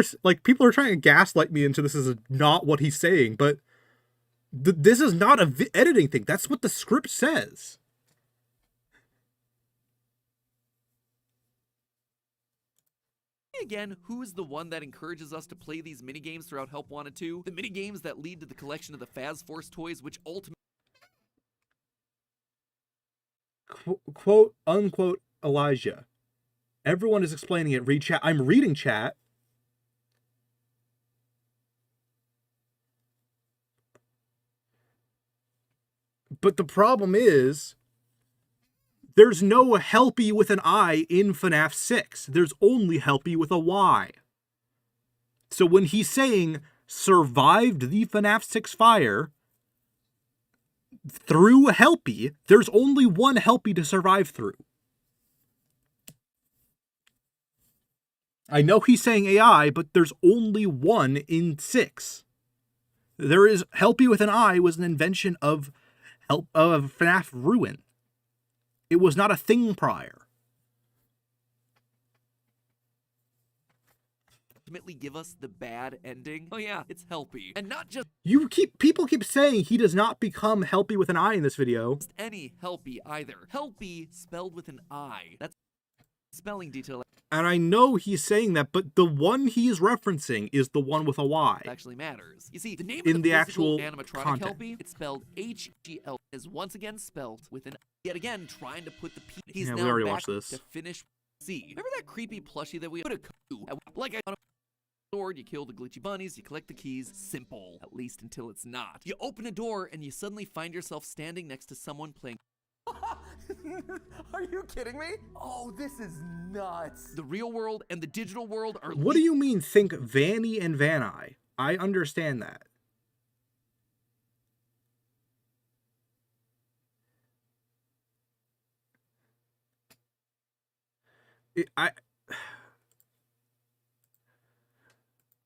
are trying to gaslight me into this is not what he's saying, but this is not a editing thing. That's what the script says. Again, who is the one that encourages us to play these minigames throughout Help Wanted 2? The minigames that lead to the collection of the Faz Force toys, which ultimately... Quote, unquote, Elijah. Everyone is explaining it. Read chat. I'm reading chat. But the problem is, there's no Helpy with an I in FNAF 6. There's only Helpy with a Y. So when he's saying, survived the FNAF 6 fire through Helpy, there's only one Helpy to survive through. I know he's saying AI, but there's only one in 6. There is Helpy with an I was an invention of FNAF Ruin. It was not a thing prior. ultimately give us the bad ending? Oh yeah, it's Helpy. And not just People keep saying he does not become Helpy with an I in this video. any Helpy either. Helpy spelled with an I. That's spelling detail And I know he's saying that, but the one he's referencing is the one with a Y. actually matters. You see, the name In of the the physical actual animatronic content. Helpy, it's spelled H-G-L, is once again spelled with an yet again trying to put the P. He's Yeah, now we already back watched this. to finish C. Remember that creepy plushie that we put a coup like on a sword, you kill the glitchy bunnies, you collect the keys. Simple, at least until it's not. You open a door and you suddenly find yourself standing next to someone playing. Are you kidding me? Oh, this is nuts. The real world and the digital world are What do you mean think Vanny and Van Eye? I understand that.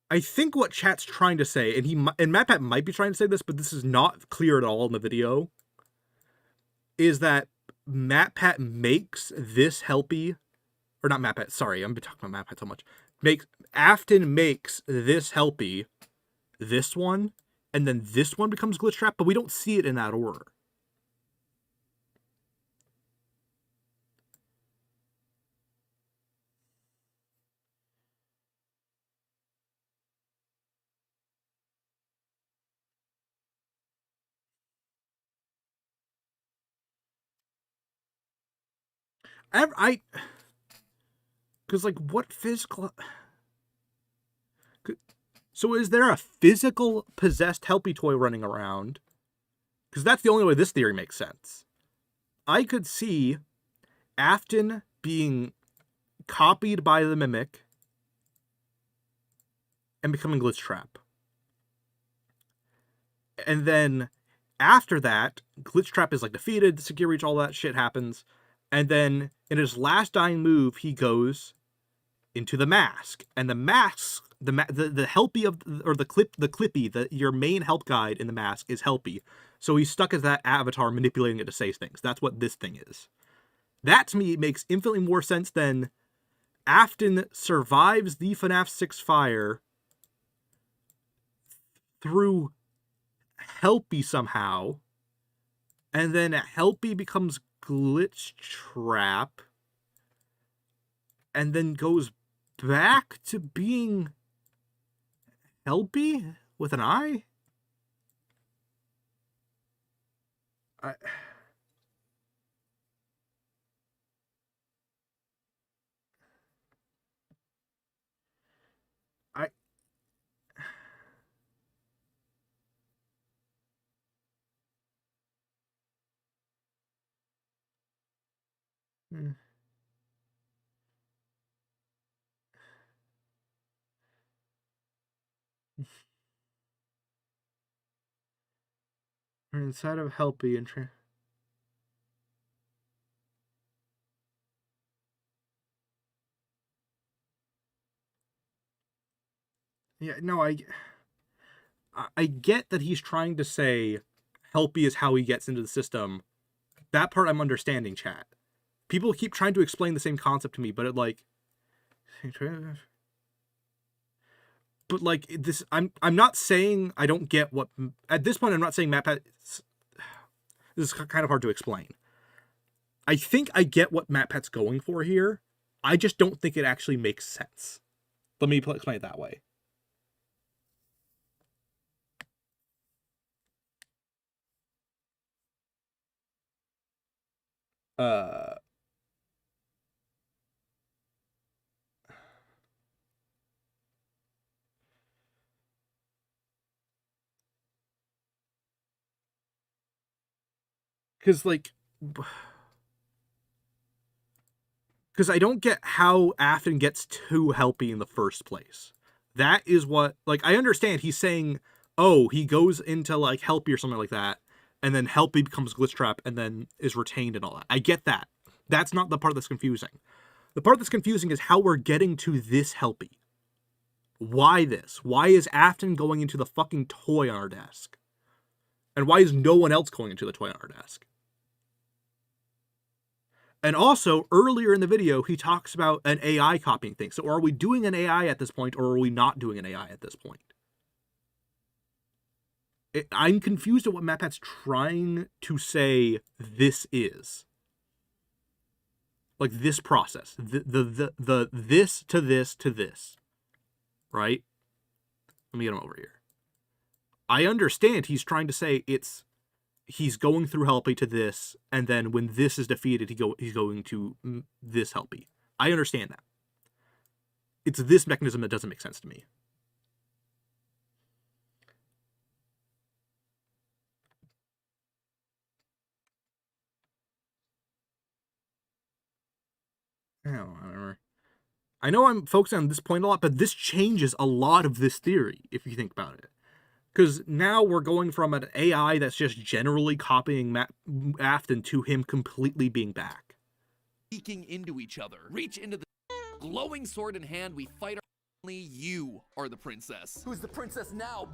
I think what chat's trying to say, and MatPat might be trying to say this, but this is not clear at all in the video, is that MatPat makes this Helpy, or not MatPat, sorry, I'm talking about MatPat so much. Afton makes this Helpy, this one, and then this one becomes Glitchtrap, but we don't see it in that order. Because, like, what physical... So is there a physical possessed Helpy toy running around? Because that's the only way this theory makes sense. I could see Afton being copied by the Mimic and becoming Glitchtrap. And then after that, Glitchtrap is, like, defeated, Secure Reach, all that shit happens. And then in his last dying move, he goes into the mask. And the mask, the Helpy of, or the Clippy, your main help guide in the mask is Helpy. So he's stuck as that avatar manipulating it to say things. That's what this thing is. That, to me, makes infinitely more sense than Afton survives the FNAF 6 fire through Helpy somehow, and then Helpy becomes Glitchtrap, and then goes back to being Helpy with an eye? Or inside of Helpy and yeah, no, I get that he's trying to say Helpy is how he gets into the system. That part I'm understanding, chat. People keep trying to explain the same concept to me, but but like this, I'm not saying I don't get what, at this point I'm not saying MatPat. This is kind of hard to explain. I think I get what MatPat's going for here. I just don't think it actually makes sense. Let me explain it that way. Because, like, because I don't get how Afton gets to Helpy in the first place. That is what, like, I understand he's saying, oh, he goes into, like, Helpy or something like that, and then Helpy becomes Glitchtrap and then is retained and all that. I get that. That's not the part that's confusing. The part that's confusing is how we're getting to this Helpy. Why this? Why is Afton going into the fucking toy on our desk? And why is no one else going into the toy on our desk? And also, earlier in the video, he talks about an AI copying things. So are we doing an AI at this point, or are we not doing an AI at this point? I'm confused at what MatPat's trying to say this is. Like, this process. The this to this to this. Right? Let me get him over here. I understand he's trying to say he's going through Helpy to this, and then when this is defeated, he's going to this Helpy. I understand that. It's this mechanism that doesn't make sense to me. I know I'm focusing on this point a lot, but this changes a lot of this theory, if you think about it. Because now we're going from an AI that's just generally copying Afton to him completely being back. Peeking into each other. Reach into the glowing sword in hand, we fight you are the princess. Who's the princess now?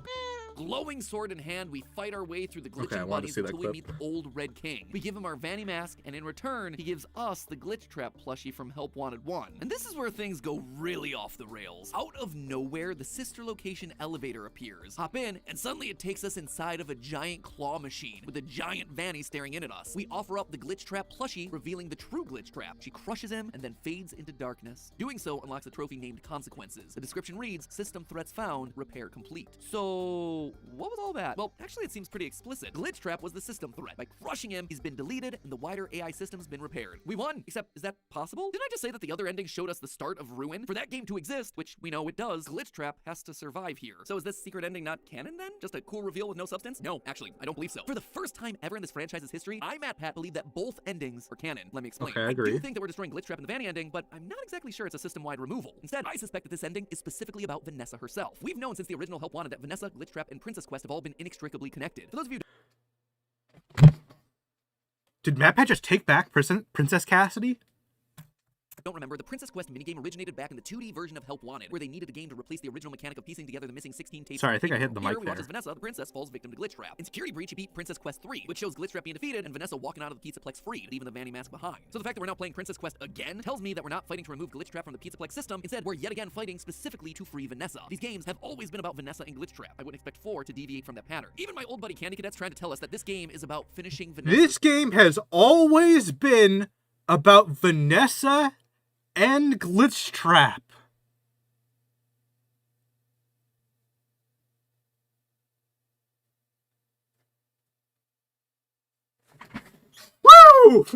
Glowing sword in hand, we fight our way through the Okay, I glitching wanted to buddies see that until we clip. meet the old Red King. We give him our Vanny mask, and in return, he gives us the Glitchtrap plushie from Help Wanted 1. And this is where things go really off the rails. Out of nowhere, the sister location elevator appears. Hop in, and suddenly it takes us inside of a giant claw machine with a giant Vanny staring in at us. We offer up the Glitchtrap plushie, revealing the true Glitchtrap. She crushes him and then fades into darkness. Doing so unlocks a trophy named Consequences. The description reads, "System threats found, repair complete." So, what was all that? Well, actually it seems pretty explicit. Glitchtrap was the system threat. By crushing him, he's been deleted and the wider AI system's been repaired. We won! Except, is that possible? Didn't I just say that the other ending showed us the start of Ruin? For that game to exist, which we know it does, Glitchtrap has to survive here. So is this secret ending not canon then? Just a cool reveal with no substance? No, actually, I don't believe so. For the first time ever in this franchise's history, I, Matt Pat, believe that both endings are canon. Let me explain. Okay, I I agree. do think that we're destroying Glitchtrap in the Vanny ending, but I'm not exactly sure it's a system-wide removal. Instead, I suspect that this ending is specifically about Vanessa herself. We've known since the original Help Wanted that Vanessa, Glitchtrap, and Princess Quest have all been inextricably connected. For those of you Did Matt Pat just take back Princess Cassidy? don't remember, the Princess Quest minigame originated back in the 2D version of Help Wanted, where they needed a game to replace the original mechanic of piecing together the missing 16 tapes. Sorry, I think I hit the Here, mic we watch there. as Vanessa, the princess, falls victim to Glitchtrap. In Security Breach, you beat Princess Quest 3, which shows Glitchtrap being defeated and Vanessa walking out of the Pizzaplex free, leaving the Vanny mask behind. So the fact that we're now playing Princess Quest again tells me that we're not fighting to remove Glitchtrap from the Pizzaplex system. Instead, we're yet again fighting specifically to free Vanessa. These games have always been about Vanessa and Glitchtrap. I wouldn't expect 4 to deviate from that pattern. Even my old buddy Candy Cadet's trying to tell us that this game is about finishing Vanessa. This game has always been about Vanessa and Glitchtrap. Woo!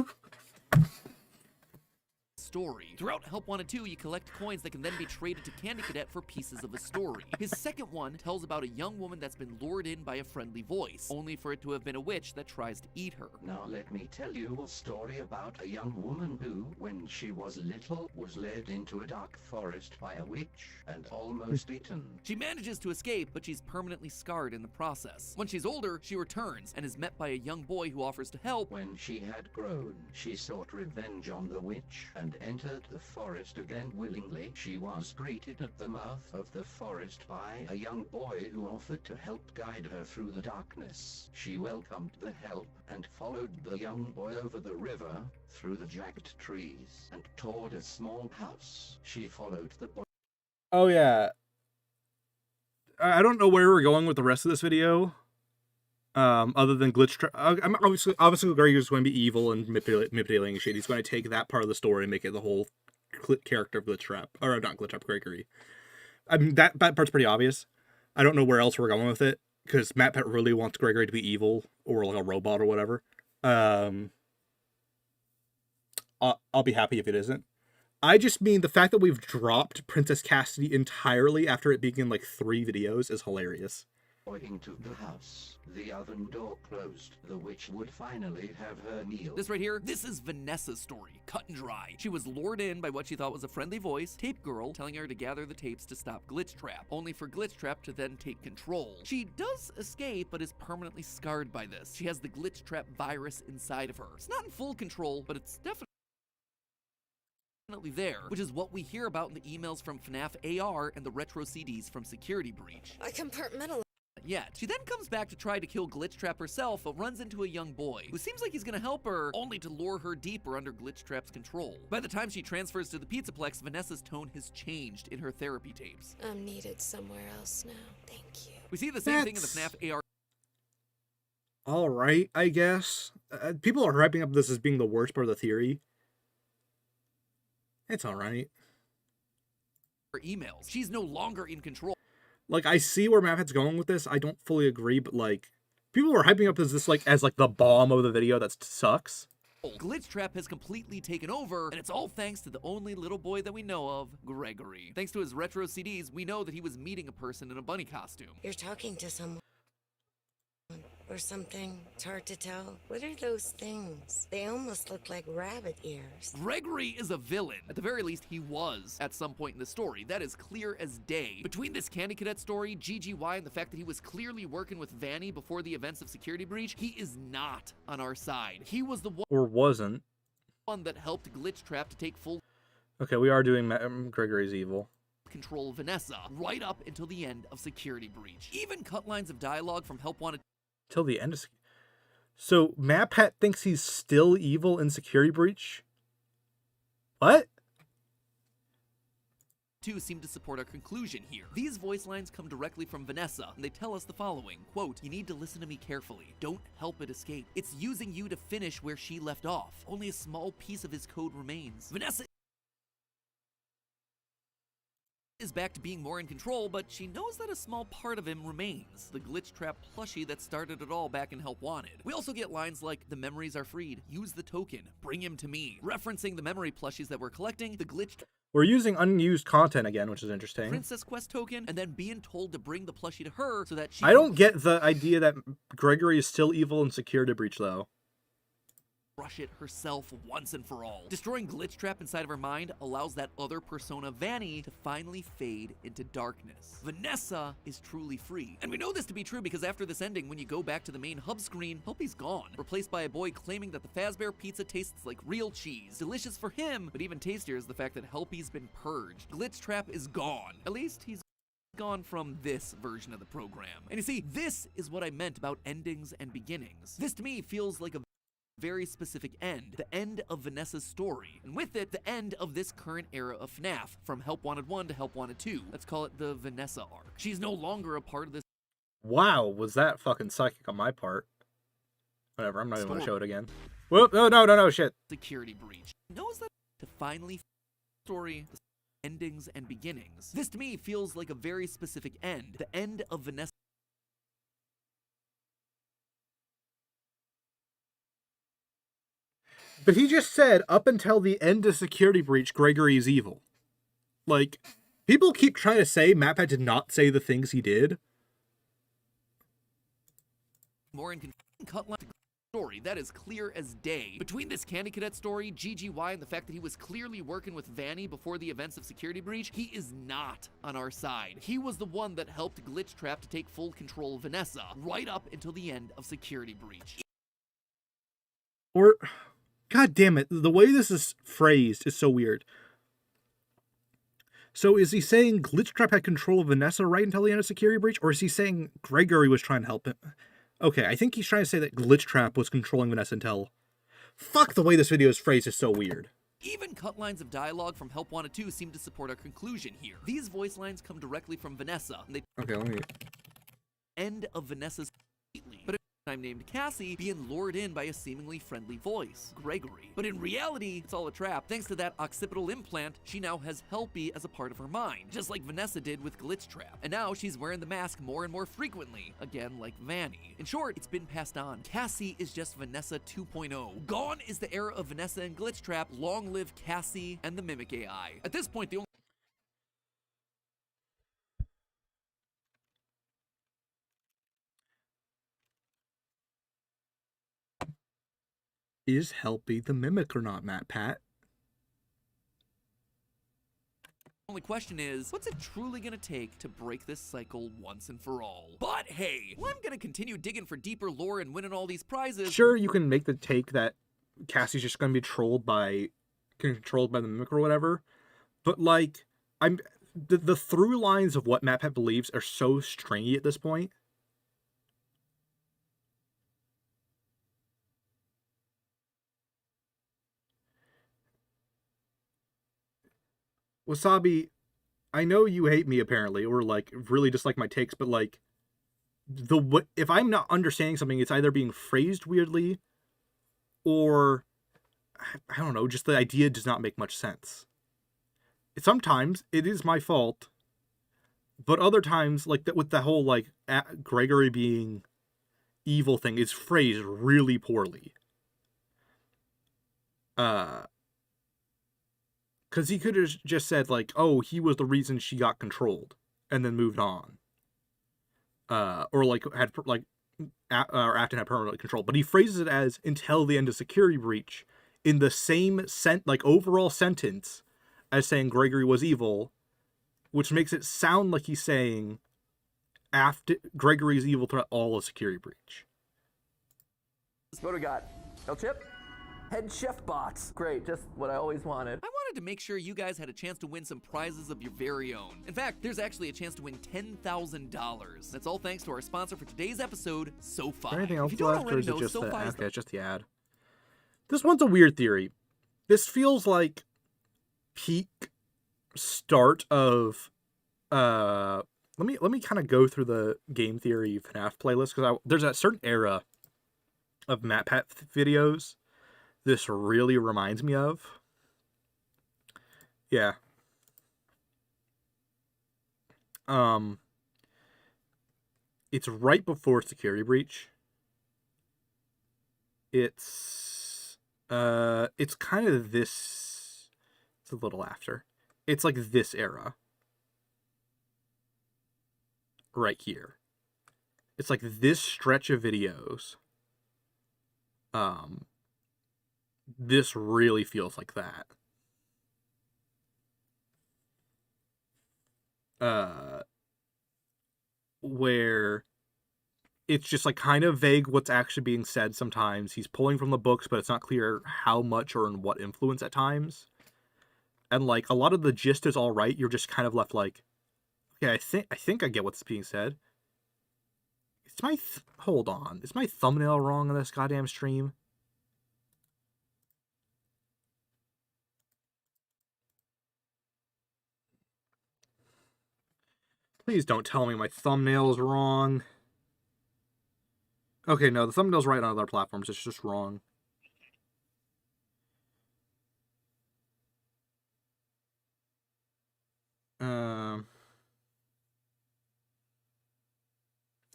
Story. Throughout Help Wanted 2, you collect coins that can then be traded to Candy Cadet for pieces of the story. His second one tells about a young woman that's been lured in by a friendly voice, only for it to have been a witch that tries to eat her. Now let me tell you a story about a young woman who, when she was little, was led into a dark forest by a witch and almost eaten. She manages to escape, but she's permanently scarred in the process. When she's older, she returns and is met by a young boy who offers to help. When she had grown, she sought revenge on the witch and entered the forest again willingly. She was greeted at the mouth of the forest by a young boy who offered to help guide her through the darkness. She welcomed the help and followed the young boy over the river, through the jagged trees, and toward a small house. She followed the boy. Oh yeah. I don't know where we're going with the rest of this video. Other than Glitchtrap, I'm obviously Gregor's going to be evil and manipulating shit. He's going to take that part of the story and make it the whole character of Glitchtrap, or not Glitchtrap, Gregory. I mean that part's pretty obvious. I don't know where else we're going with it because Matt Pat really wants Gregory to be evil or like a robot or whatever. I'll be happy if it isn't. I just mean the fact that we've dropped Princess Cassidy entirely after it being in like 3 videos is hilarious. Into the house. The oven door closed. The witch would finally have her meal. This right here, this is Vanessa's story, cut and dry. She was lured in by what she thought was a friendly voice, Tape Girl, telling her to gather the tapes to stop Glitchtrap, only for Glitchtrap to then take control. She does escape, but is permanently scarred by this. She has the Glitchtrap virus inside of her. It's not in full control, but it's definitely there, which is what we hear about in the emails from FNAF AR and the retro CDs from Security Breach. I compartmentalize. Yet. She then comes back to try to kill Glitchtrap herself, but runs into a young boy, who seems like he's gonna help her, only to lure her deeper under Glitchtrap's control. By the time she transfers to the Pizzaplex, Vanessa's tone has changed in her therapy tapes. I'm needed somewhere else now. Thank you. We see the same thing in the FNAF AR. Alright, I guess. People are hyping up this as being the worst part of the theory. It's alright. Emails. She's no longer in control. Like, I see where Maphead's going with this. I don't fully agree, but, like, people are hyping up as this, like, the bomb of the video that sucks. Glitchtrap has completely taken over, and it's all thanks to the only little boy that we know of, Gregory. Thanks to his retro CDs, we know that he was meeting a person in a bunny costume. You're talking to someone. Or something. It's hard to tell. What are those things? They almost look like rabbit ears. Gregory is a villain. At the very least, he was at some point in the story. That is clear as day. Between this Candy Cadet story, GGY, and the fact that he was clearly working with Vanny before the events of Security Breach, he is not on our side. He was the Or wasn't. one that helped Glitchtrap to take full... Okay, we are doing Gregory's evil. control Vanessa right up until the end of Security Breach. Even cut lines of dialogue from Help Wanted Till the end of... So, MatPat thinks he's still evil in Security Breach? What? 2 seem to support our conclusion here. These voice lines come directly from Vanessa, and they tell us the following, quote, "You need to listen to me carefully. Don't help it escape. It's using you to finish where she left off. Only a small piece of his code remains. Vanessa is back to being more in control, but she knows that a small part of him remains. The Glitchtrap plushie that started it all back in Help Wanted." We also get lines like, "The memories are freed. Use the token. Bring him to me." Referencing the memory plushies that we're collecting, the Glitchtrap We're using unused content again, which is interesting. Princess Quest token, and then being told to bring the plushie to her so that she I don't get the idea that Gregory is still evil in Security Breach, though. crush it herself once and for all. Destroying Glitchtrap inside of her mind allows that other persona, Vanny, to finally fade into darkness. Vanessa is truly free. And we know this to be true because after this ending, when you go back to the main hub screen, Helpy's gone, replaced by a boy claiming that the Fazbear pizza tastes like real cheese. Delicious for him, but even tastier is the fact that Helpy's been purged. Glitchtrap is gone. At least he's gone from this version of the program. And you see, this is what I meant about endings and beginnings. This to me feels like a very specific end, the end of Vanessa's story, and with it, the end of this current era of FNAF, from Help Wanted 1 to Help Wanted 2. Let's call it the Vanessa arc. She's no longer a part of this. Wow, was that fucking psychic on my part? Whatever, I'm not even gonna show it again. Whoop, no, shit. Security breach. Knows that to finally story, endings, and beginnings. This to me feels like a very specific end, the end of Vanessa. But he just said, up until the end of Security Breach, Gregory is evil. Like, people keep trying to say MatPat did not say the things he did. More in cut line story that is clear as day. Between this Candy Cadet story, GGY, and the fact that he was clearly working with Vanny before the events of Security Breach, he is not on our side. He was the one that helped Glitchtrap to take full control of Vanessa, right up until the end of Security Breach. Or, god damn it, the way this is phrased is so weird. So is he saying Glitchtrap had control of Vanessa right until the end of Security Breach, or is he saying Gregory was trying to help him? Okay, I think he's trying to say that Glitchtrap was controlling Vanessa until... Fuck, the way this video is phrased is so weird. Even cut lines of dialogue from Help Wanted 2 seem to support our conclusion here. These voice lines come directly from Vanessa, and they let me... end of Vanessa's completely. But I'm named Cassie, being lured in by a seemingly friendly voice, Gregory. But in reality, it's all a trap. Thanks to that occipital implant, she now has Helpy as a part of her mind, just like Vanessa did with Glitchtrap. And now she's wearing the mask more and more frequently, again like Vanny. In short, it's been passed on. Cassie is just Vanessa 2.0. Gone is the era of Vanessa and Glitchtrap. Long live Cassie and the Mimic AI. At this point, the only Is Helpy the Mimic or not, MatPat? only question is, what's it truly gonna take to break this cycle once and for all? But hey, I'm gonna continue digging for deeper lore and winning all these prizes. Sure, you can make the take that Cassie's just gonna be controlled by the Mimic or whatever, but like, the through lines of what MatPat believes are so stringy at this point. Wasabi, I know you hate me apparently, or like really dislike my takes, but like if I'm not understanding something, it's either being phrased weirdly, or I don't know, just the idea does not make much sense. Sometimes it is my fault, but other times, like that with the whole like Gregory being evil thing, is phrased really poorly. Because he could have just said, like, oh, he was the reason she got controlled, and then moved on. Or, like, had, like, or Afton had permanent control. But he phrases it as, until the end of Security Breach, in the same, overall sentence as saying Gregory was evil, which makes it sound like he's saying after Gregory is evil throughout all of Security Breach. What do we got? El Chip? Head chef box. Great, just what I always wanted. I wanted to make sure you guys had a chance to win some prizes of your very own. In fact, there's actually a chance to win $10,000. That's all thanks to our sponsor for today's episode, SoFi. Is there anything else If you don't left, or already is it know, just the SoFi is okay? It's just the ad. This one's a weird theory. This feels like peak start of let me kind of go through the game theory FNAF playlist, because there's a certain era of MatPat videos this really reminds me of. Yeah. It's right before Security Breach. It's kind of this. It's a little after. It's like this era. Right here. It's like this stretch of videos. This really feels like that. Where it's just like kind of vague what's actually being said sometimes. He's pulling from the books, but it's not clear how much or in what influence at times. And like a lot of the gist is all right. You're just kind of left like, okay, I think I get what's being said. Hold on. Is my thumbnail wrong on this goddamn stream? Please don't tell me my thumbnail is wrong. Okay, no, the thumbnail's right on other platforms. It's just wrong.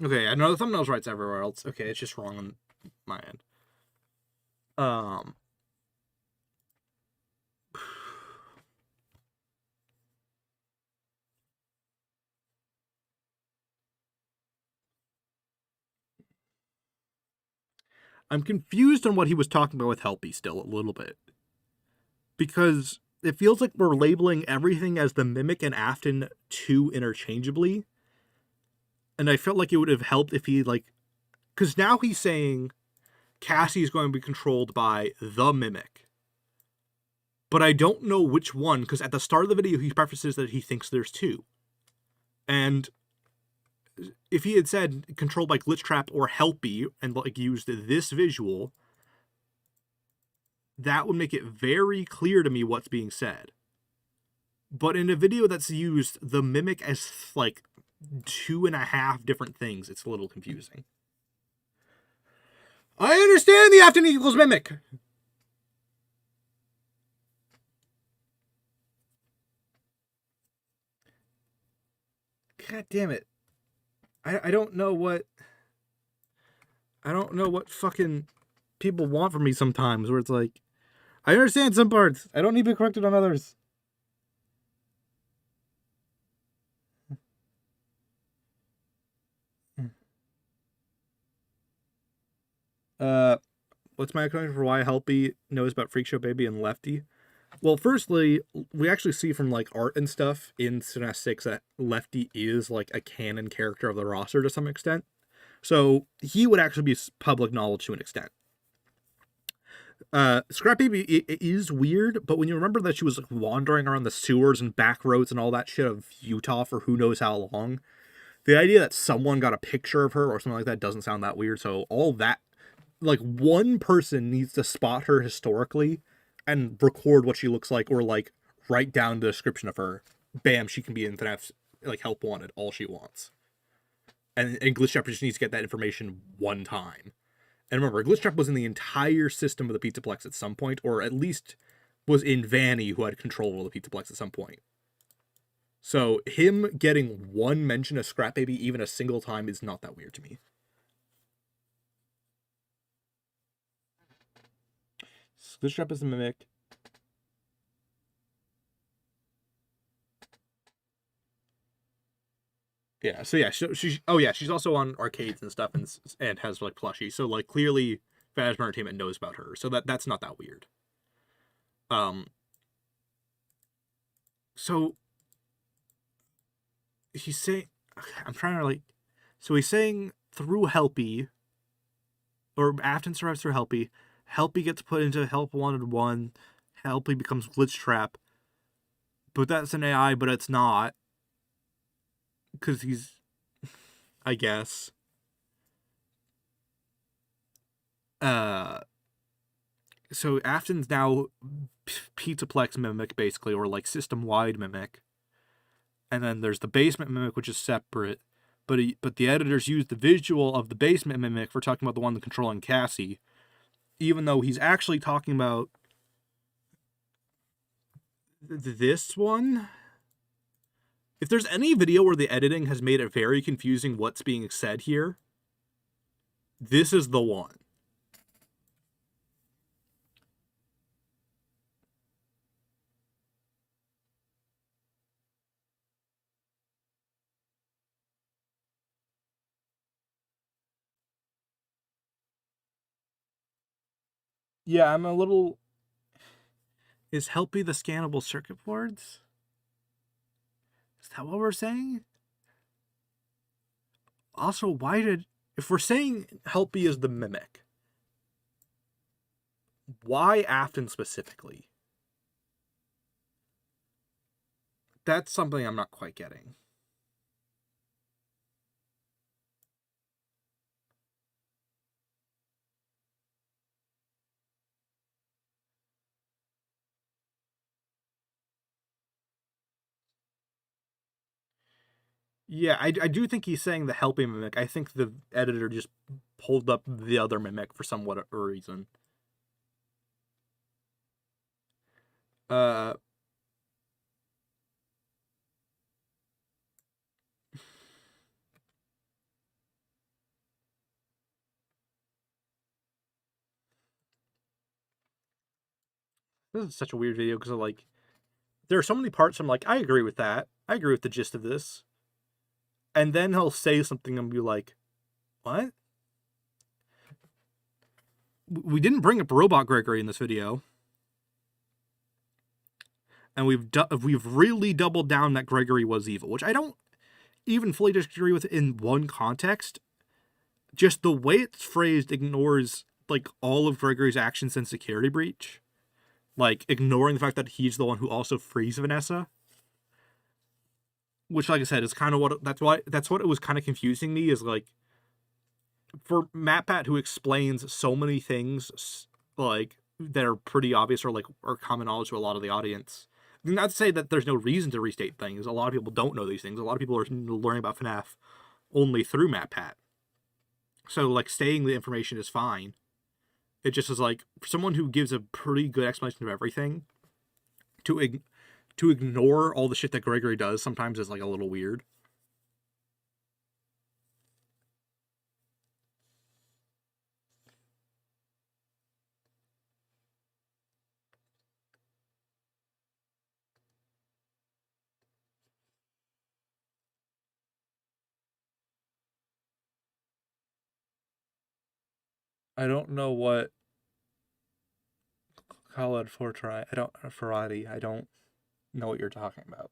Okay, I know the thumbnail's right everywhere else. Okay, it's just wrong on my end. I'm confused on what he was talking about with Helpy still a little bit. Because it feels like we're labeling everything as the Mimic and Afton 2 interchangeably. And I felt like it would have helped if he, like... Because now he's saying Cassie is going to be controlled by the Mimic. But I don't know which one, because at the start of the video, he prefaces that he thinks there's two. And if he had said controlled by Glitchtrap or Helpy, and like used this visual, that would make it very clear to me what's being said. But in a video that's used the Mimic as like 2.5 different things, it's a little confusing. I understand the Afton equals Mimic. God damn it. I don't know what fucking people want from me sometimes, where it's like, I understand some parts. I don't need to be corrected on others. What's my explanation for why Helpy knows about Freak Show Baby and Lefty? Well, firstly, we actually see from like art and stuff in FNAF 6 that Lefty is like a canon character of the roster to some extent. So he would actually be public knowledge to an extent. Scrap Baby it is weird, but when you remember that she was like wandering around the sewers and back roads and all that shit of Utah for who knows how long, the idea that someone got a picture of her or something like that doesn't sound that weird. So all that, like one person needs to spot her historically and record what she looks like, or like write down the description of her. Bam, she can be in FNAF's like help wanted all she wants. And Glitchtrap just needs to get that information one time. And remember, Glitchtrap was in the entire system of the Pizzaplex at some point, or at least was in Vanny, who had control of the Pizzaplex at some point. So him getting one mention of Scrap Baby even a single time is not that weird to me. Glitchtrap is a Mimic. Yeah, so yeah, she's also on arcades and stuff and has like plushies. So like clearly Phasma Entertainment knows about her. So that's not that weird. So he's saying, I'm trying to like, so he's saying through Helpy, or Afton survives through Helpy. Helpy gets put into Help Wanted 1. Helpy becomes Glitchtrap. but that's an AI, but it's not. Because he's, I guess. So Afton's now Pizzaplex Mimic, basically, or like system-wide Mimic. And then there's the Basement Mimic, which is separate. But the editors use the visual of the Basement Mimic for talking about the one controlling Cassie, even though he's actually talking about this one. If there's any video where the editing has made it very confusing what's being said here, this is the one. Yeah, I'm a little... Is Helpy the scannable circuit boards? Is that what we're saying? Also, why did... If we're saying Helpy is the Mimic, why Afton specifically? That's something I'm not quite getting. Yeah, I do think he's saying the Helpy Mimic. I think the editor just pulled up the other Mimic for somewhat a reason. This is such a weird video because, like, there are so many parts I'm like, I agree with that. I agree with the gist of this. And then he'll say something and be like, what? We didn't bring up Robot Gregory in this video. And we've really doubled down that Gregory was evil, which I don't even fully disagree with in one context. Just the way it's phrased ignores, like, all of Gregory's actions and security breach. Like, ignoring the fact that he's the one who also frees Vanessa. Which, like I said, is kind of what... That's what it was kind of confusing me, is, like, for MatPat, who explains so many things, like, that are pretty obvious or, like, are common knowledge to a lot of the audience. Not to say that there's no reason to restate things. A lot of people don't know these things. A lot of people are learning about FNAF only through MatPat. So, like, stating the information is fine. It just is like, for someone who gives a pretty good explanation of everything, to ignore all the shit that Gregory does sometimes is, like, a little weird. I don't know what Khaled Fortrai. Faradi. I don't know what you're talking about.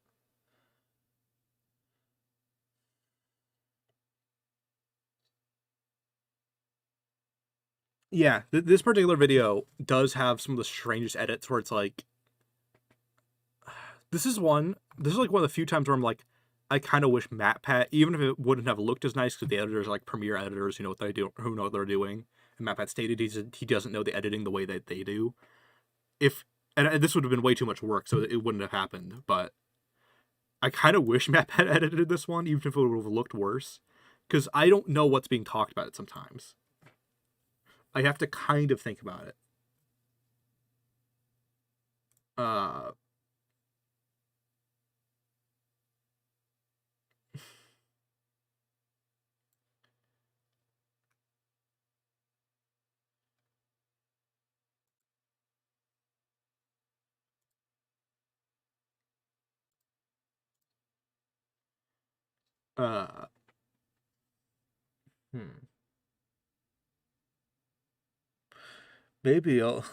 Yeah, this particular video does have some of the strangest edits where it's like, this is like one of the few times where I'm like, I kind of wish MatPat, even if it wouldn't have looked as nice, because the editors are like premier editors who know what they do, who know what they're doing. And MatPat stated he doesn't know the editing the way that they do. And this would have been way too much work, so it wouldn't have happened. But I kind of wish MatPat edited this one, even if it would have looked worse, because I don't know what's being talked about it sometimes. I have to kind of think about it. Maybe I'll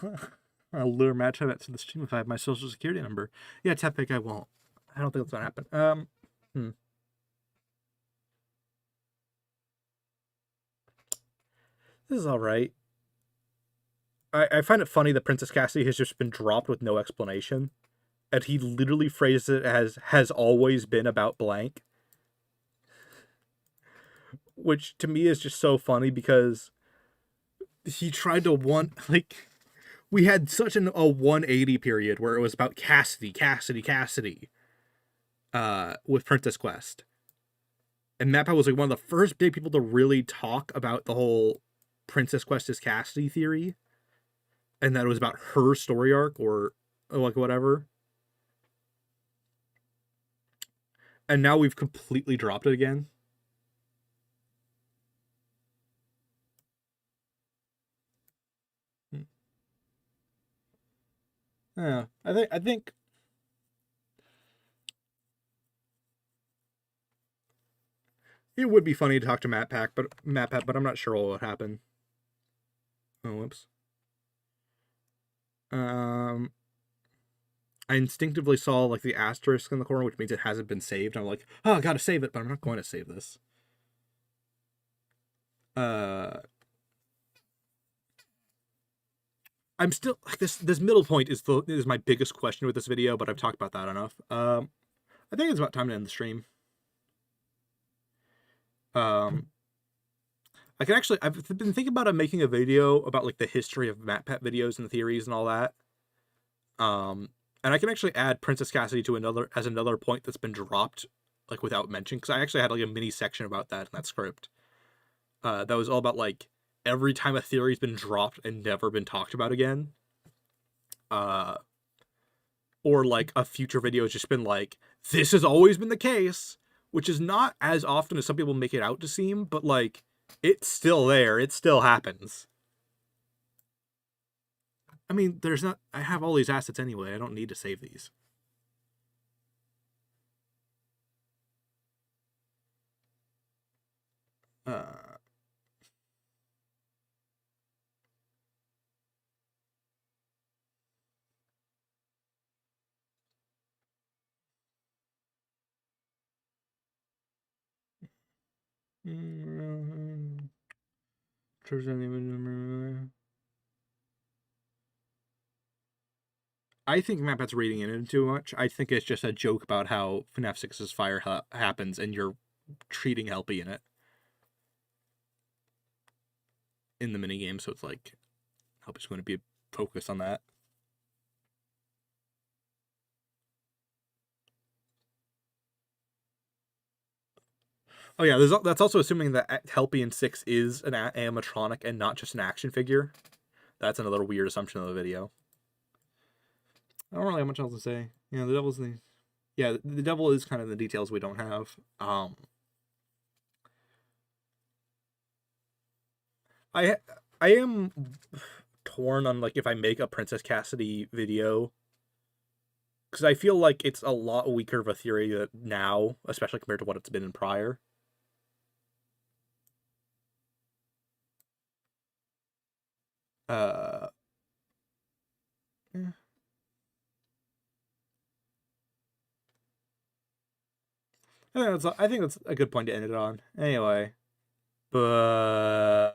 lure MatPat to the stream if I have my social security number. Yeah, Tepik, I won't. I don't think that's gonna happen. This is alright. I find it funny that Princess Cassie has just been dropped with no explanation. and he literally phrased it as has always been about blank, which to me is just so funny because he tried to we had such a 180 period where it was about Cassidy with Princess Quest. And MatPat was like one of the first big people to really talk about the whole Princess Quest is Cassidy theory. And that it was about her story arc or like whatever. And now we've completely dropped it again. Yeah, I think it would be funny to talk to MatPat, but I'm not sure what would happen. Oh, whoops. I instinctively saw like the asterisk in the corner, which means it hasn't been saved. I'm like, oh, I gotta save it, but I'm not going to save this. I'm still like this middle point is my biggest question with this video, but I've talked about that enough. I think it's about time to end the stream. I've been thinking about making a video about like the history of MatPat videos and theories and all that. And I can actually add Princess Cassidy to another point that's been dropped, like without mention, because I actually had like a mini section about that in that script. That was all about like every time a theory's been dropped and never been talked about again. Or like a future video has just been like, this has always been the case, which is not as often as some people make it out to seem, but like, it's still there. It still happens. I mean, I have all these assets anyway. I don't need to save these. I think MatPat's reading it in too much. I think it's just a joke about how FNAF 6's fire happens and you're treating Helpy in it. In the minigame, so it's like, Helpy's going to be focused on that. Oh yeah, that's also assuming that Helpy in 6 is an animatronic and not just an action figure. That's another weird assumption of the video. I don't really have much else to say. Yeah, the devil's the... Yeah, the devil is kind of the details we don't have. I am torn on like if I make a Princess Cassidy video, because I feel like it's a lot weaker of a theory now, especially compared to what it's been in prior. Yeah. I think that's a good point to end it on. Anyway, but